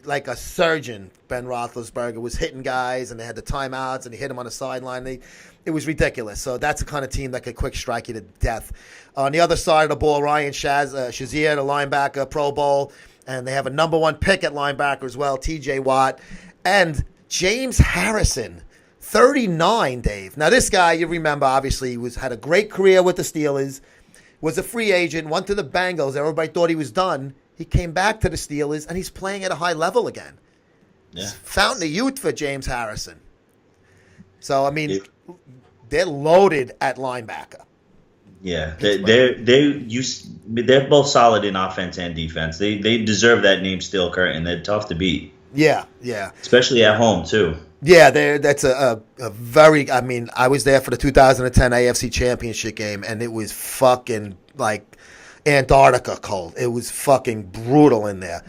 like a surgeon, Ben Roethlisberger was hitting guys, and they had the timeouts, and he hit them on the sideline. It was ridiculous. So that's the kind of team that could quick strike you to death. On the other side of the ball, Ryan Shazier, the linebacker, Pro Bowl, and they have a number 1 pick at linebacker as well, T.J. Watt, and James Harrison, 39, Dave. Now this guy, you remember, obviously, had a great career with the Steelers, was a free agent, went to the Bengals. Everybody thought he was done. He came back to the Steelers, and he's playing at a high level again. Yeah. Fountain of youth for James Harrison. So, I mean, they're loaded at linebacker. Yeah, they're both solid in offense and defense. They deserve that name Steel Curtain. They're tough to beat. Yeah. Especially at home, too. Yeah, that's a very, I mean, I was there for the 2010 AFC Championship game, and it was fucking like Antarctica cold. It was fucking brutal in there.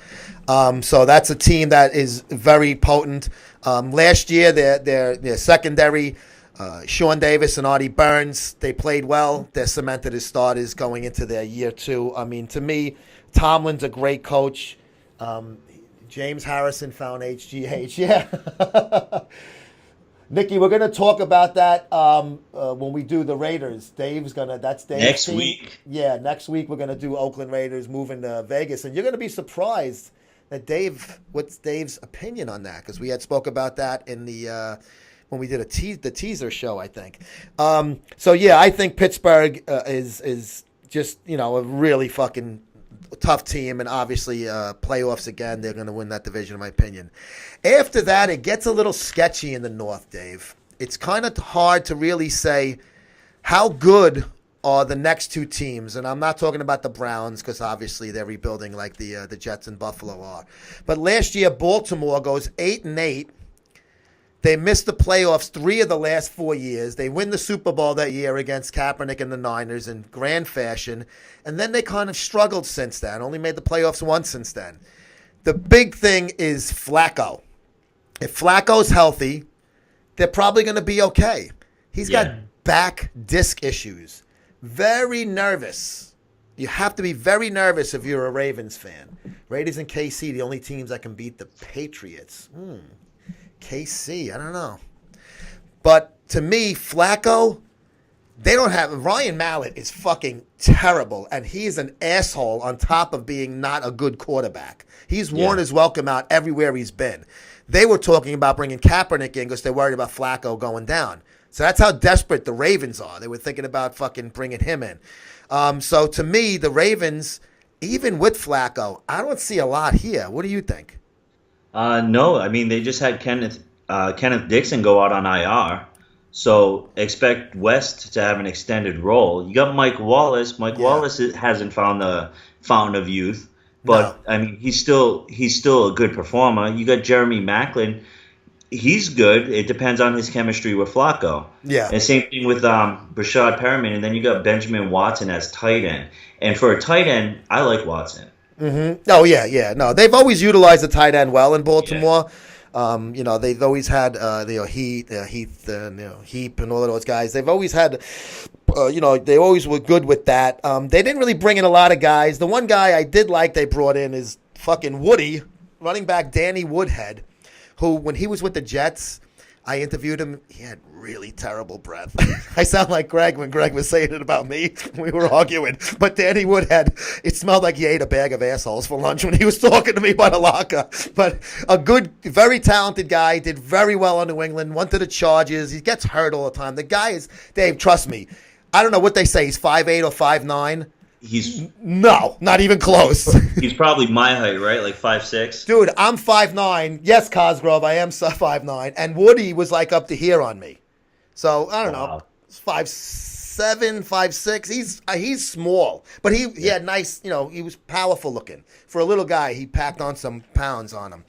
So that's a team that is very potent. Last year, their secondary, Sean Davis and Artie Burns, they played well. They're cemented as starters going into their year 2. I mean, to me, Tomlin's a great coach. James Harrison found HGH. Yeah. Nikki, we're going to talk about that when we do the Raiders. That's Dave's next team. Week. Yeah, next week we're going to do Oakland Raiders moving to Vegas. And you're going to be surprised that what's Dave's opinion on that? Because we had spoke about that in the when we did the teaser show, I think. So, yeah, I think Pittsburgh is just, a really fucking tough team, and obviously playoffs again. They're going to win that division, in my opinion. After that, it gets a little sketchy in the North, Dave. It's kind of hard to really say how good are the next 2 teams, and I'm not talking about the Browns because obviously they're rebuilding like the Jets and Buffalo are. But last year, Baltimore goes 8-8. They missed the playoffs 3 of the last 4 years. They win the Super Bowl that year against Kaepernick and the Niners in grand fashion. And then they kind of struggled since then. Only made the playoffs once since then. The big thing is Flacco. If Flacco's healthy, they're probably going to be okay. He's got back disc issues. Very nervous. You have to be very nervous if you're a Ravens fan. Raiders and KC, the only teams that can beat the Patriots. KC, I don't know. But to me, Flacco, they don't have... Ryan Mallett is fucking terrible, and he's an asshole on top of being not a good quarterback. He's worn his welcome out everywhere he's been. They were talking about bringing Kaepernick in because they're worried about Flacco going down. So that's how desperate the Ravens are. They were thinking about fucking bringing him in. So to me, the Ravens, even with Flacco, I don't see a lot here. What do you think? No, I mean, they just had Kenneth Dixon go out on IR. So expect West to have an extended role. You got Mike Wallace. Wallace hasn't found the fountain of youth. But, no. I mean, he's still a good performer. You got Jeremy Maclin. He's good. It depends on his chemistry with Flacco. Yeah. And same thing with Brashad Perriman. And then you got Benjamin Watson as tight end. And for a tight end, I like Watson. Mm-hmm. Oh, yeah. No, they've always utilized the tight end well in Baltimore. Yeah. They've always had Heath and all of those guys. They've always had, they always were good with that. They didn't really bring in a lot of guys. The one guy I did like they brought in is fucking Woody, running back Danny Woodhead, who, when he was with the Jets, I interviewed him. He had really terrible breath. I sound like Greg when Greg was saying it about me. We were arguing. But Danny Woodhead, it smelled like he ate a bag of assholes for lunch when he was talking to me by the locker. But a good, very talented guy, did very well on New England, went to the Chargers. He gets hurt all the time. The guy is, Dave, trust me, I don't know what they say. He's 5'8" or 5'9". No, not even close. He's probably my height, right? Like 5'6". Dude, I'm 5'9". Yes, Cosgrove, I am 5'9". And Woody was like up to here on me. So, I don't know, 5'7", 5'6". He's small. But he had nice, he was powerful looking. For a little guy, he packed on some pounds on him.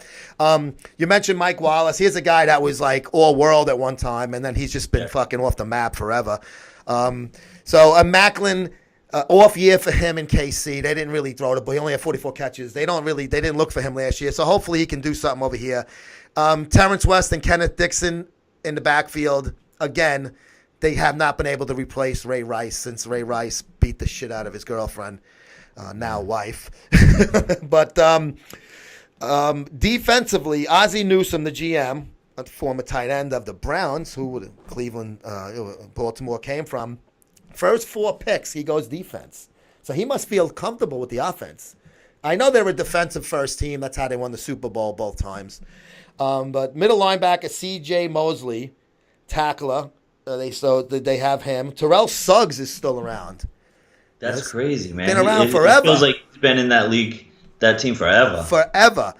You mentioned Mike Wallace. Here's a guy that was like all world at one time, and then he's just been fucking off the map forever. Macklin... off year for him in KC. They didn't really throw the ball. He only had 44 catches. They didn't look for him last year. So hopefully he can do something over here. Terrence West and Kenneth Dixon in the backfield. Again, they have not been able to replace Ray Rice since Ray Rice beat the shit out of his girlfriend, now wife. But defensively, Ozzie Newsome, the GM, a former tight end of the Browns, who Baltimore came from, first 4 picks, he goes defense. So he must feel comfortable with the offense. I know they're a defensive first team. That's how they won the Super Bowl both times. But middle linebacker C.J. Mosley, tackler, they have him. Terrell Suggs is still around. That's crazy, man. Been around forever. It feels like he's been in that league, that team forever. Forever.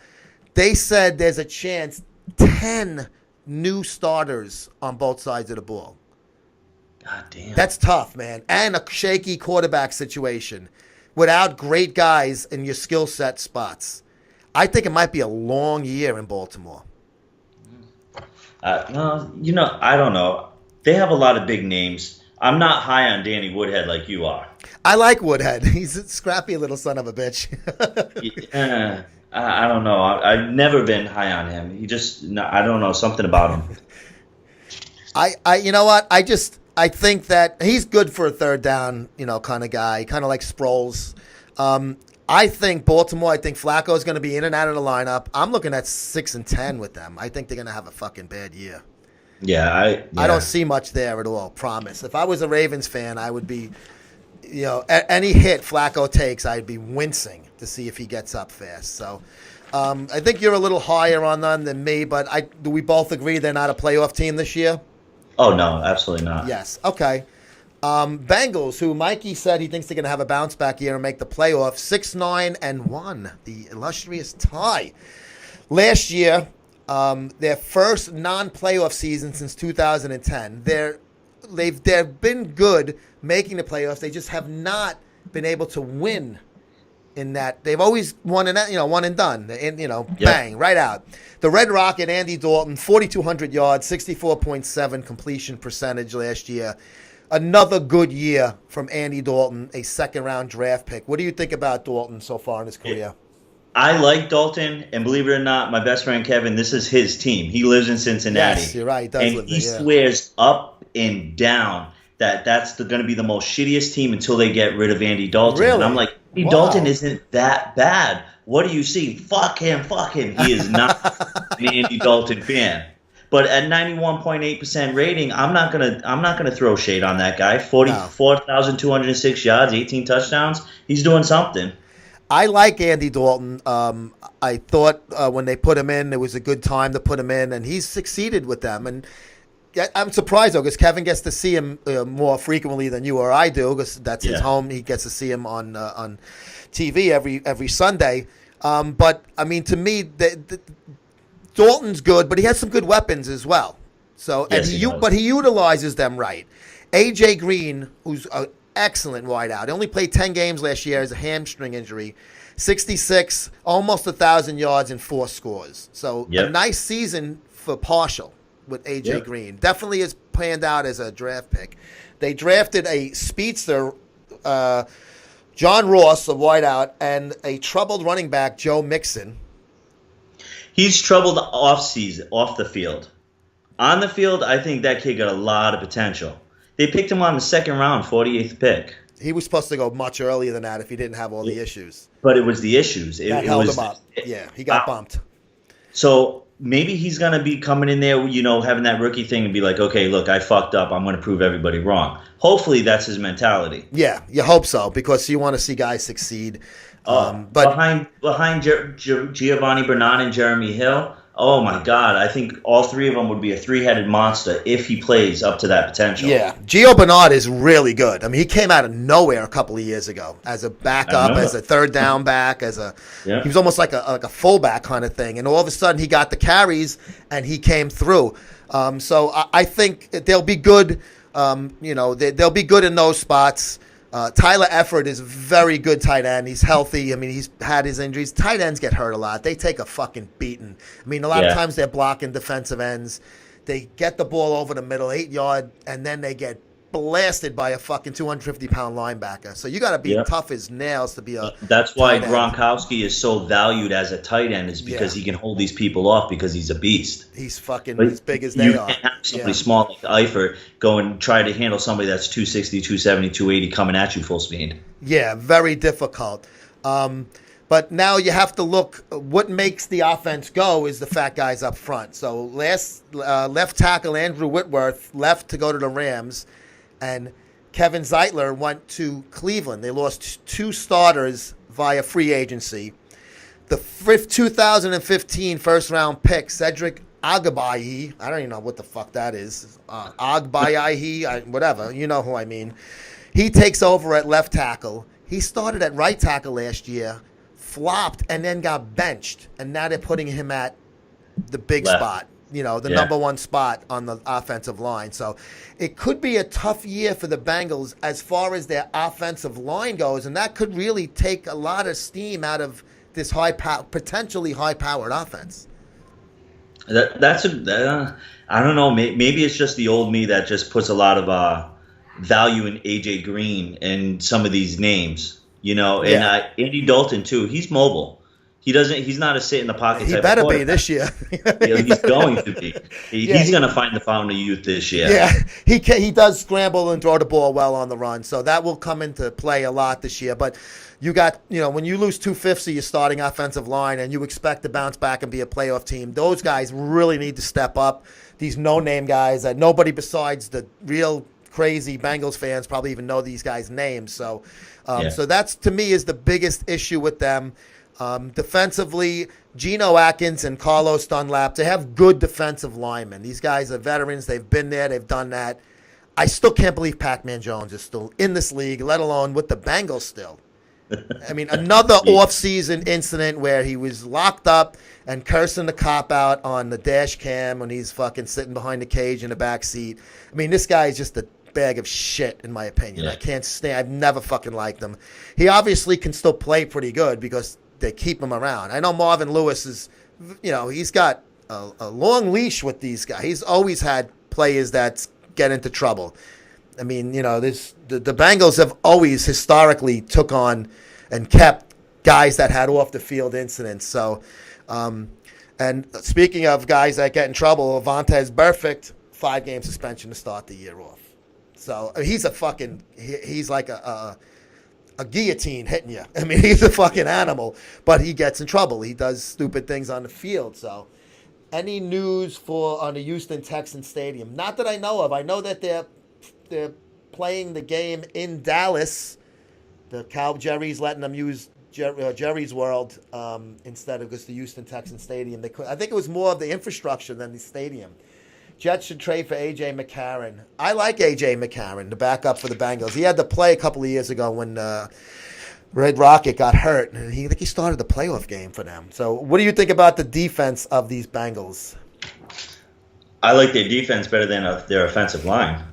They said there's a chance 10 new starters on both sides of the ball. God damn. That's tough, man. And a shaky quarterback situation without great guys in your skill set spots. I think it might be a long year in Baltimore. No, I don't know. They have a lot of big names. I'm not high on Danny Woodhead like you are. I like Woodhead. He's a scrappy little son of a bitch. I don't know. I've never been high on him. I don't know, something about him. You know what? I think that he's good for a third down, kind of guy, kind of like Sproles. I think Baltimore, Flacco is going to be in and out of the lineup. I'm looking at 6-10 with them. I think they're going to have a fucking bad year. I don't see much there at all, promise. If I was a Ravens fan, I would be, any hit Flacco takes, I'd be wincing to see if he gets up fast. So I think you're a little higher on them than me, but do we both agree they're not a playoff team this year? Oh, no, absolutely not. Yes. Okay. Bengals, who Mikey said he thinks they're going to have a bounce back year and make the playoffs, 6-9-1, the illustrious tie. Last year, their first non-playoff season since 2010. They've been good making the playoffs. They just have not been able to win in that. They've always won and done. Bang, right out. The Red Rocket, Andy Dalton, 4,200 yards, 64.7 completion percentage last year. Another good year from Andy Dalton, a second-round draft pick. What do you think about Dalton so far in his career? I like Dalton, and believe it or not, my best friend Kevin, this is his team. He lives in Cincinnati. Yes, you're right. He does and live he there, swears up and down that that's going to be the most shittiest team until they get rid of Andy Dalton. Really? And I'm like, Andy Dalton isn't that bad. What do you see? Fuck him. He is not an Andy Dalton fan. But at 91.8% rating, I'm not gonna throw shade on that guy. 44,206 yards, 18 touchdowns. He's doing something. I like Andy Dalton. I thought when they put him in, it was a good time to put him in, and he's succeeded with them. And I'm surprised, though, because Kevin gets to see him more frequently than you or I do, because that's his home. He gets to see him on TV every Sunday. But, I mean, to me, Dalton's good, but he has some good weapons as well. So, yes, but he utilizes them right. A.J. Green, who's an excellent wideout, he only played 10 games last year as a hamstring injury, 66, almost 1,000 yards and 4 scores. So a nice season for Partial with A.J. Green. Definitely has panned out as a draft pick. They drafted a speedster, John Ross, a wideout, and a troubled running back, Joe Mixon. He's troubled off the field. On the field, I think that kid got a lot of potential. They picked him on the second round, 48th pick. He was supposed to go much earlier than that if he didn't have all the issues. But it was the issues. That held him up. Yeah, he got bumped. So maybe he's going to be coming in there, having that rookie thing and be like, okay, look, I fucked up. I'm going to prove everybody wrong. Hopefully that's his mentality. Yeah, you hope so, because you want to see guys succeed. But behind Giovanni Bernard and Jeremy Hill, oh my God, I think all three of them would be a three-headed monster if he plays up to that potential. Yeah, Gio Bernard is really good. I mean, he came out of nowhere a couple of years ago as a backup, as a third down back, he was almost like a fullback kind of thing. And all of a sudden, he got the carries and he came through. So I think they'll be good. They'll be good in those spots. Tyler Efford is a very good tight end. He's healthy. I mean, he's had his injuries. Tight ends get hurt a lot. They take a fucking beating. I mean, a lot of times they're blocking defensive ends. They get the ball over the middle, 8 yard, and then they get blasted by a fucking 250-pound linebacker. So you got to be tough as nails to be a. That's why Gronkowski is so valued as a tight end, is because he can hold these people off because he's a beast. He's fucking as big as they are. You can't have somebody small like Eifert go and try to handle somebody that's 260, 270, 280 coming at you full speed. Yeah, very difficult. But now you have to look. What makes the offense go is the fat guys up front. So left tackle Andrew Whitworth left to go to the Rams, and Kevin Zeitler went to Cleveland. They lost 2 starters via free agency. The 2015 first-round pick, Cedric Agbayi, I don't even know what the fuck that is. Agbayi, whatever. You know who I mean. He takes over at left tackle. He started at right tackle last year, flopped, and then got benched. And now they're putting him at the big spot. The number one spot on the offensive line. So it could be a tough year for the Bengals as far as their offensive line goes, and that could really take a lot of steam out of this potentially high-powered offense. I don't know. Maybe it's just the old me that just puts a lot of value in A.J. Green and some of these names, and Andy Dalton too. He's mobile. He's not a sit in the pocket. He type better of be this year. He's going to be. He's going to find the fountain of youth this year. Yeah, he does scramble and throw the ball well on the run, so that will come into play a lot this year. But you got, when you lose 2/5 of your starting offensive line and you expect to bounce back and be a playoff team, those guys really need to step up. These no-name guys that nobody besides the real crazy Bengals fans probably even know these guys' names. So, so that's, to me, is the biggest issue with them. Defensively, Geno Atkins and Carlos Dunlap, they have good defensive linemen. These guys are veterans. They've been there. They've done that. I still can't believe Pac-Man Jones is still in this league, let alone with the Bengals still. I mean, another off-season incident where he was locked up and cursing the cop out on the dash cam when he's fucking sitting behind the cage in the back seat. I mean, this guy is just a bag of shit, in my opinion. I can't stand. I've never fucking liked him. He obviously can still play pretty good because they keep him around. I know Marvin Lewis is, he's got a long leash with these guys. He's always had players that get into trouble. I mean, the Bengals have always historically took on and kept guys that had off the field incidents. So, and speaking of guys that get in trouble, Vontaze Burfict, 5-game suspension to start the year off. So he's he's like a guillotine hitting you. I mean, he's a fucking animal, but he gets in trouble. He does stupid things on the field. So, any news on the Houston Texans Stadium? Not that I know of. I know that they're playing the game in Dallas. The Jerry's letting them use Jerry's World instead of just the Houston Texans Stadium. I think it was more of the infrastructure than the stadium. Jets should trade for A.J. McCarron. I like A.J. McCarron, the backup for the Bengals. He had to play a couple of years ago when Red Rocket got hurt, and I think he started the playoff game for them. So what do you think about the defense of these Bengals? I like their defense better than their offensive line.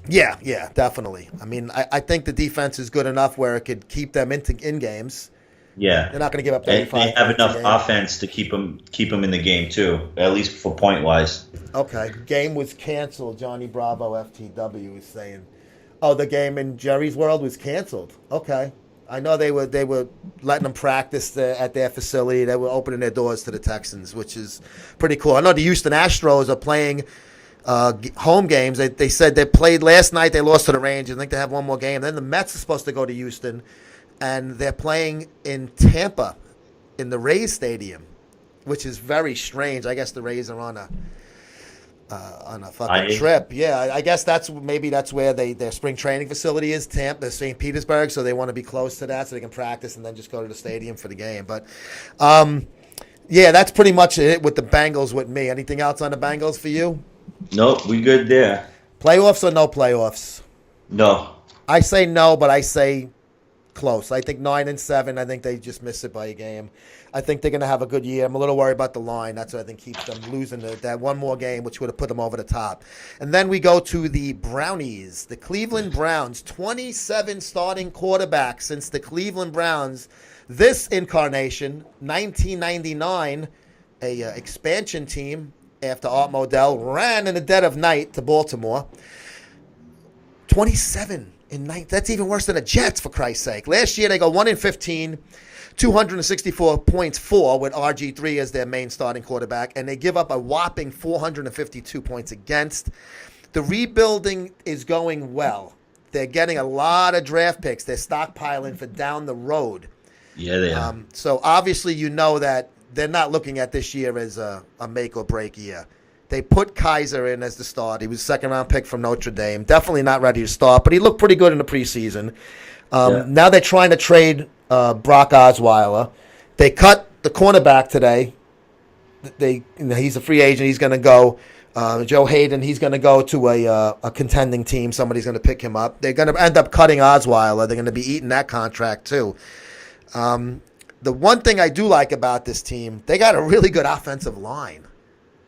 Yeah, definitely. I mean, I think the defense is good enough where it could keep them in games. Yeah, they're not going to give up 35. They have enough offense to keep them in the game too, at least for point wise. Okay, game was canceled. Johnny Bravo FTW is saying, "Oh, the game in Jerry's World was canceled." Okay, I know they were letting them practice at their facility. They were opening their doors to the Texans, which is pretty cool. I know the Houston Astros are playing home games. They said they played last night. They lost to the Rangers. I think they have one more game. Then the Mets are supposed to go to Houston. And they're playing in Tampa in the Rays Stadium. which is very strange. I guess the Rays are on a fucking trip. Yeah, I guess that's where their spring training facility is, St. Petersburg, so they want to be close to that so they can practice and then just go to the stadium for the game. But yeah, that's pretty much it with the Bengals with me. Anything else on the Bengals for you? Nope, we good there. Playoffs or no playoffs? No. I say no, but I say close. I think 9-7. I think they just miss it by a game. I think they're going to have a good year. I'm a little worried about the line. That's what I think keeps them losing that one more game, which would have put them over the top. And then we go to the Brownies, the Cleveland Browns. 27 starting quarterbacks since the Cleveland Browns, this incarnation, 1999, a expansion team after Art Modell ran in the dead of night to Baltimore. 27 in night. That's even worse than the Jets, for Christ's sake. Last year they go 1-15. 264 points for with RG3 as their main starting quarterback, and they give up a whopping 452 points against. The rebuilding is going well. They're getting a lot of draft picks. They're stockpiling for down the road. Yeah, they are. So obviously you know that they're not looking at this year as a make or break year. They put Kaiser in as the start. He was a second-round pick from Notre Dame. Definitely not ready to start, but he looked pretty good in the preseason. Now they're trying to trade Brock Osweiler. They cut the cornerback today. He's a free agent. He's going to go. Joe Hayden, he's going to go to a contending team. Somebody's going to pick him up. They're going to end up cutting Osweiler. They're going to be eating that contract too. The one thing I do like about this team, they got a really good offensive line.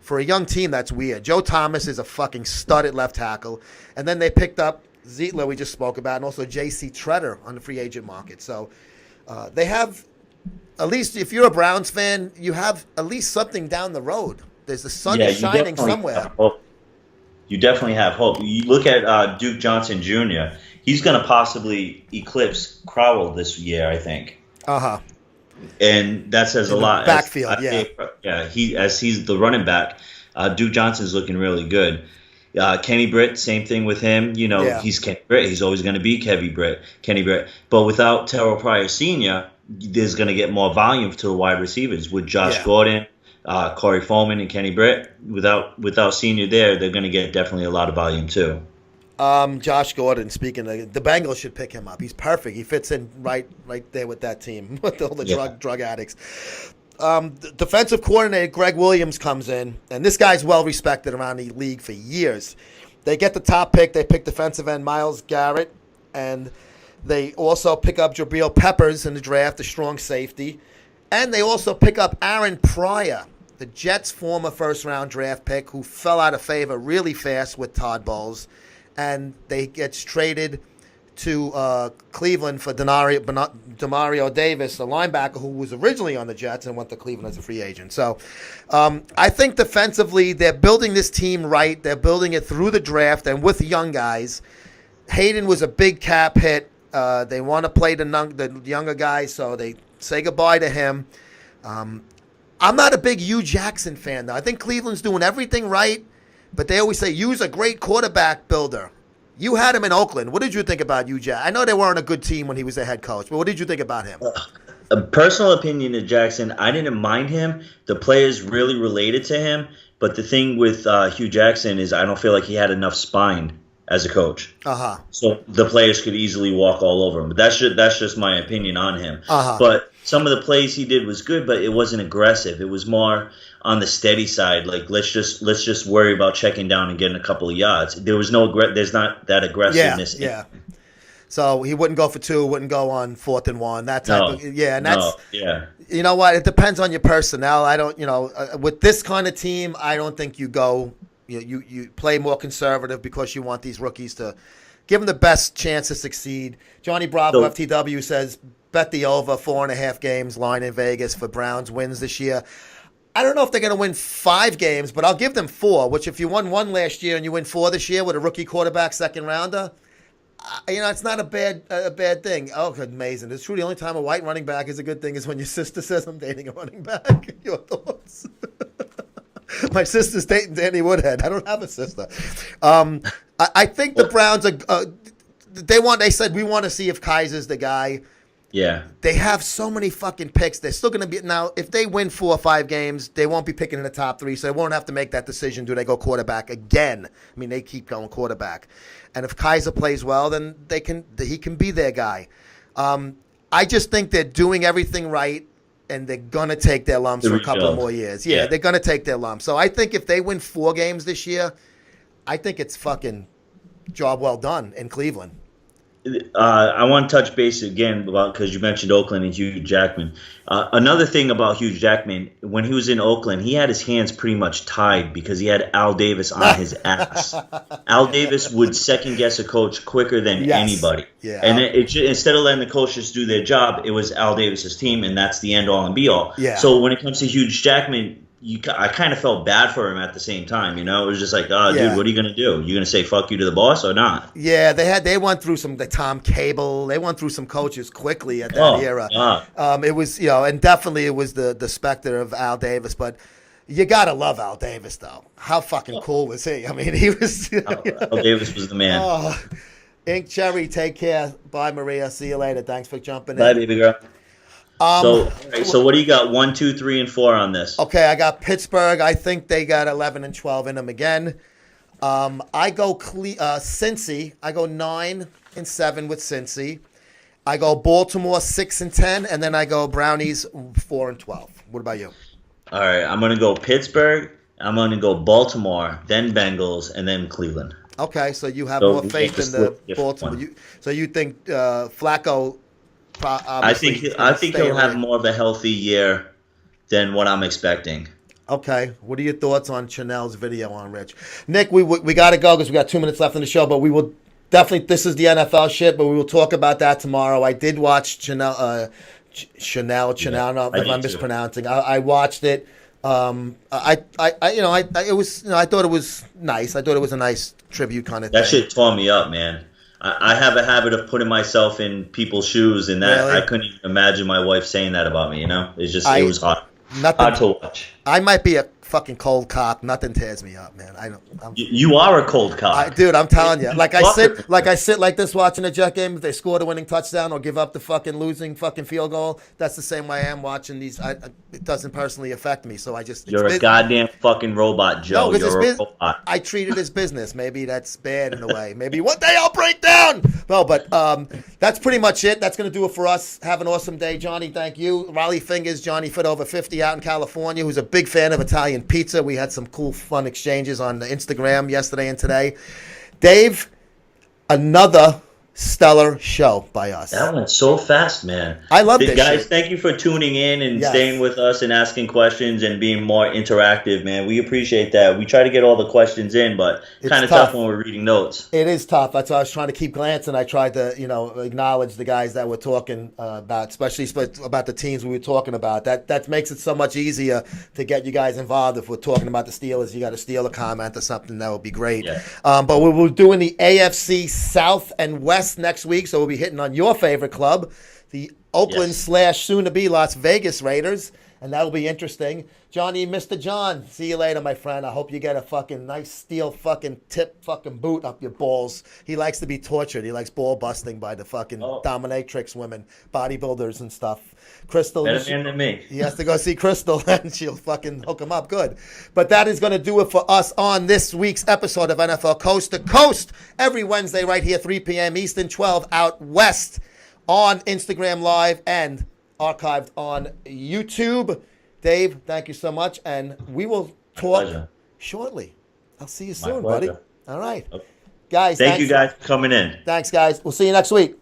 For a young team, that's weird. Joe Thomas is a fucking stud at left tackle. And then they picked up Zietler, we just spoke about, and also J.C. Treader on the free agent market. So they have, at least if you're a Browns fan, you have at least something down the road. There's the sun shining somewhere. You definitely have hope. You look at Duke Johnson Jr., he's going to possibly eclipse Crowell this year, I think. Uh-huh. And that says a lot. Backfield, He's the running back. Duke Johnson's looking really good. Kenny Britt, same thing with him. He's Kenny Britt. He's always going to be Kenny Britt. But without Terrell Pryor Sr., there's going to get more volume to the wide receivers. With Josh Gordon, Corey Foreman, and Kenny Britt, without Senior there, they're going to get definitely a lot of volume too. Josh Gordon, speaking of, the Bengals should pick him up. He's perfect. He fits in right there with that team, with all the drug addicts. The defensive coordinator, Greg Williams, comes in, and this guy's well-respected around the league for years. They get the top pick. They pick defensive end Myles Garrett, and they also pick up Jabril Peppers in the draft, a strong safety. And they also pick up Aaron Pryor, the Jets' former first-round draft pick, who fell out of favor really fast with Todd Bowles. And they gets traded to Cleveland for Demario Davis, a linebacker who was originally on the Jets and went to Cleveland as a free agent. So I think defensively they're building this team right. They're building it through the draft and with young guys. Hayden was a big cap hit. They want to play the younger guys, so they say goodbye to him. I'm not a big Hugh Jackson fan, though. I think Cleveland's doing everything right. But they always say, Hugh's a great quarterback builder. You had him in Oakland. What did you think about Hugh Jackson? I know they weren't a good team when he was the head coach, but what did you think about him? A personal opinion of Jackson, I didn't mind him. The players really related to him. But the thing with Hugh Jackson is I don't feel like he had enough spine as a coach. Uh-huh. So the players could easily walk all over him. But that's just my opinion on him. Uh-huh. But some of the plays he did was good, but it wasn't aggressive. It was more on the steady side. Like let's just worry about checking down and getting a couple of yards. There's not that aggressiveness. Yeah. So he wouldn't go for two, wouldn't go on 4th and 1. That type of You know what? It depends on your personnel. I don't. With this kind of team, I don't think you go. You play more conservative because you want these rookies to give them the best chance to succeed. Johnny Bravo, FTW, says bet the over 4.5 games line in Vegas for Browns wins this year. I don't know if they're going to win 5 games, but I'll give them 4, which if you won 1 last year and you win 4 this year with a rookie quarterback second rounder, it's not a bad thing. Oh, amazing. It's true. The only time a white running back is a good thing is when your sister says I'm dating a running back. Your thoughts? My sister's dating Danny Woodhead. I don't have a sister. I think the Browns are. They said we want to see if Kaiser's the guy. Yeah. They have so many fucking picks. They're still going to be now. If they win 4 or 5 games, they won't be picking in the top 3, so they won't have to make that decision. Do they go quarterback again? I mean, they keep going quarterback, and if Kaiser plays well, then he can be their guy. I just think they're doing everything right, and they're gonna take their lumps for a couple of more years. Yeah, they're gonna take their lumps. So I think if they win 4 games this year, I think it's fucking job well done in Cleveland. I want to touch base again about, because you mentioned Oakland and Hugh Jackman. Another thing about Hugh Jackman, when he was in Oakland, he had his hands pretty much tied because he had Al Davis on his ass. Al Davis would second guess a coach quicker than anybody. Yeah. And instead of letting the coaches do their job, it was Al Davis's team, and that's the end all and be all. Yeah. So when it comes to Hugh Jackman, I kind of felt bad for him at the same time, It was just like, dude, what are you going to do? You going to say fuck you to the boss or not? Yeah, they went through the Tom Cable. They went through some coaches quickly at that era. It was, and definitely it was the specter of Al Davis, but you got to love Al Davis, though. How fucking cool was he? I mean, he was... Al Davis was the man. Ink Cherry, take care. Bye, Maria. See you later. Thanks for jumping in. Bye, baby girl. So what do you got? 1, 2, 3, and 4 on this? Okay, I got Pittsburgh. I think they got 11 and 12 in them again. I go Cincy. I go 9 and 7 with Cincy. I go Baltimore 6 and 10, and then I go Brownies 4 and 12. What about you? All right, I'm gonna go Pittsburgh. I'm gonna go Baltimore, then Bengals, and then Cleveland. Okay, so you have more faith in the Baltimore. So you think Flacco? I think he'll have more of a healthy year than what I'm expecting. Okay. What are your thoughts on Chanel's video on Rich? Nick, we got to go because we got 2 minutes left in the show, but we will definitely, this is the NFL shit, but we will talk about that tomorrow. I did watch Chanel, I don't know if I'm mispronouncing. I watched it. I thought it was nice. I thought it was a nice tribute kind of thing. That shit tore me up, man. I have a habit of putting myself in people's shoes, and that really? I couldn't even imagine my wife saying that about me. It's just it was hard. Hard to watch. I might be a fucking cold cop. Nothing tears me up, man. You are a cold cop, dude. I'm telling you. Like I sit like this watching a Jet game. If they score the winning touchdown or give up the fucking losing fucking field goal, that's the same way I am watching these. It doesn't personally affect me, so I just. You're a goddamn fucking robot, Joe. No, you're a robot. I treat it as business. Maybe that's bad in a way. Maybe one day I'll break down. No, but that's pretty much it. That's gonna do it for us. Have an awesome day, Johnny. Thank you, Raleigh Fingers, Johnny Fit over 50 out in California, who's a big fan of Italian pizza. We had some cool, fun exchanges on the Instagram yesterday and today. Dave, another stellar show by us. That went so fast, man. I love this guys, shit. Thank you for tuning in and staying with us and asking questions and being more interactive, man. We appreciate that. We try to get all the questions in, but it's kind of tough when we're reading notes. It is tough. That's why I was trying to keep glancing. I tried to, acknowledge the guys that we're talking about, especially about the teams we were talking about. That makes it so much easier to get you guys involved. If we're talking about the Steelers, you got a Steeler comment or something, that would be great. Yeah. But we're doing the AFC South and West next week, so we'll be hitting on your favorite club, the Oakland / soon-to-be Las Vegas Raiders, and that'll be interesting. Johnny, Mr. John, see you later, my friend. I hope you get a fucking nice steel fucking tip fucking boot up your balls. He likes to be tortured. He likes ball busting by the fucking dominatrix women, bodybuilders and stuff. Crystal. Better man than me. He has to go see Crystal, and she'll fucking hook him up good. But that is going to do it for us on this week's episode of NFL Coast to Coast. Every Wednesday right here, 3 p.m. Eastern, 12 out west on Instagram Live and archived on YouTube. Dave, thank you so much, and we will talk shortly. I'll see you soon, buddy. All right. Okay. Guys, thank you guys for coming in. Thanks, guys. We'll see you next week.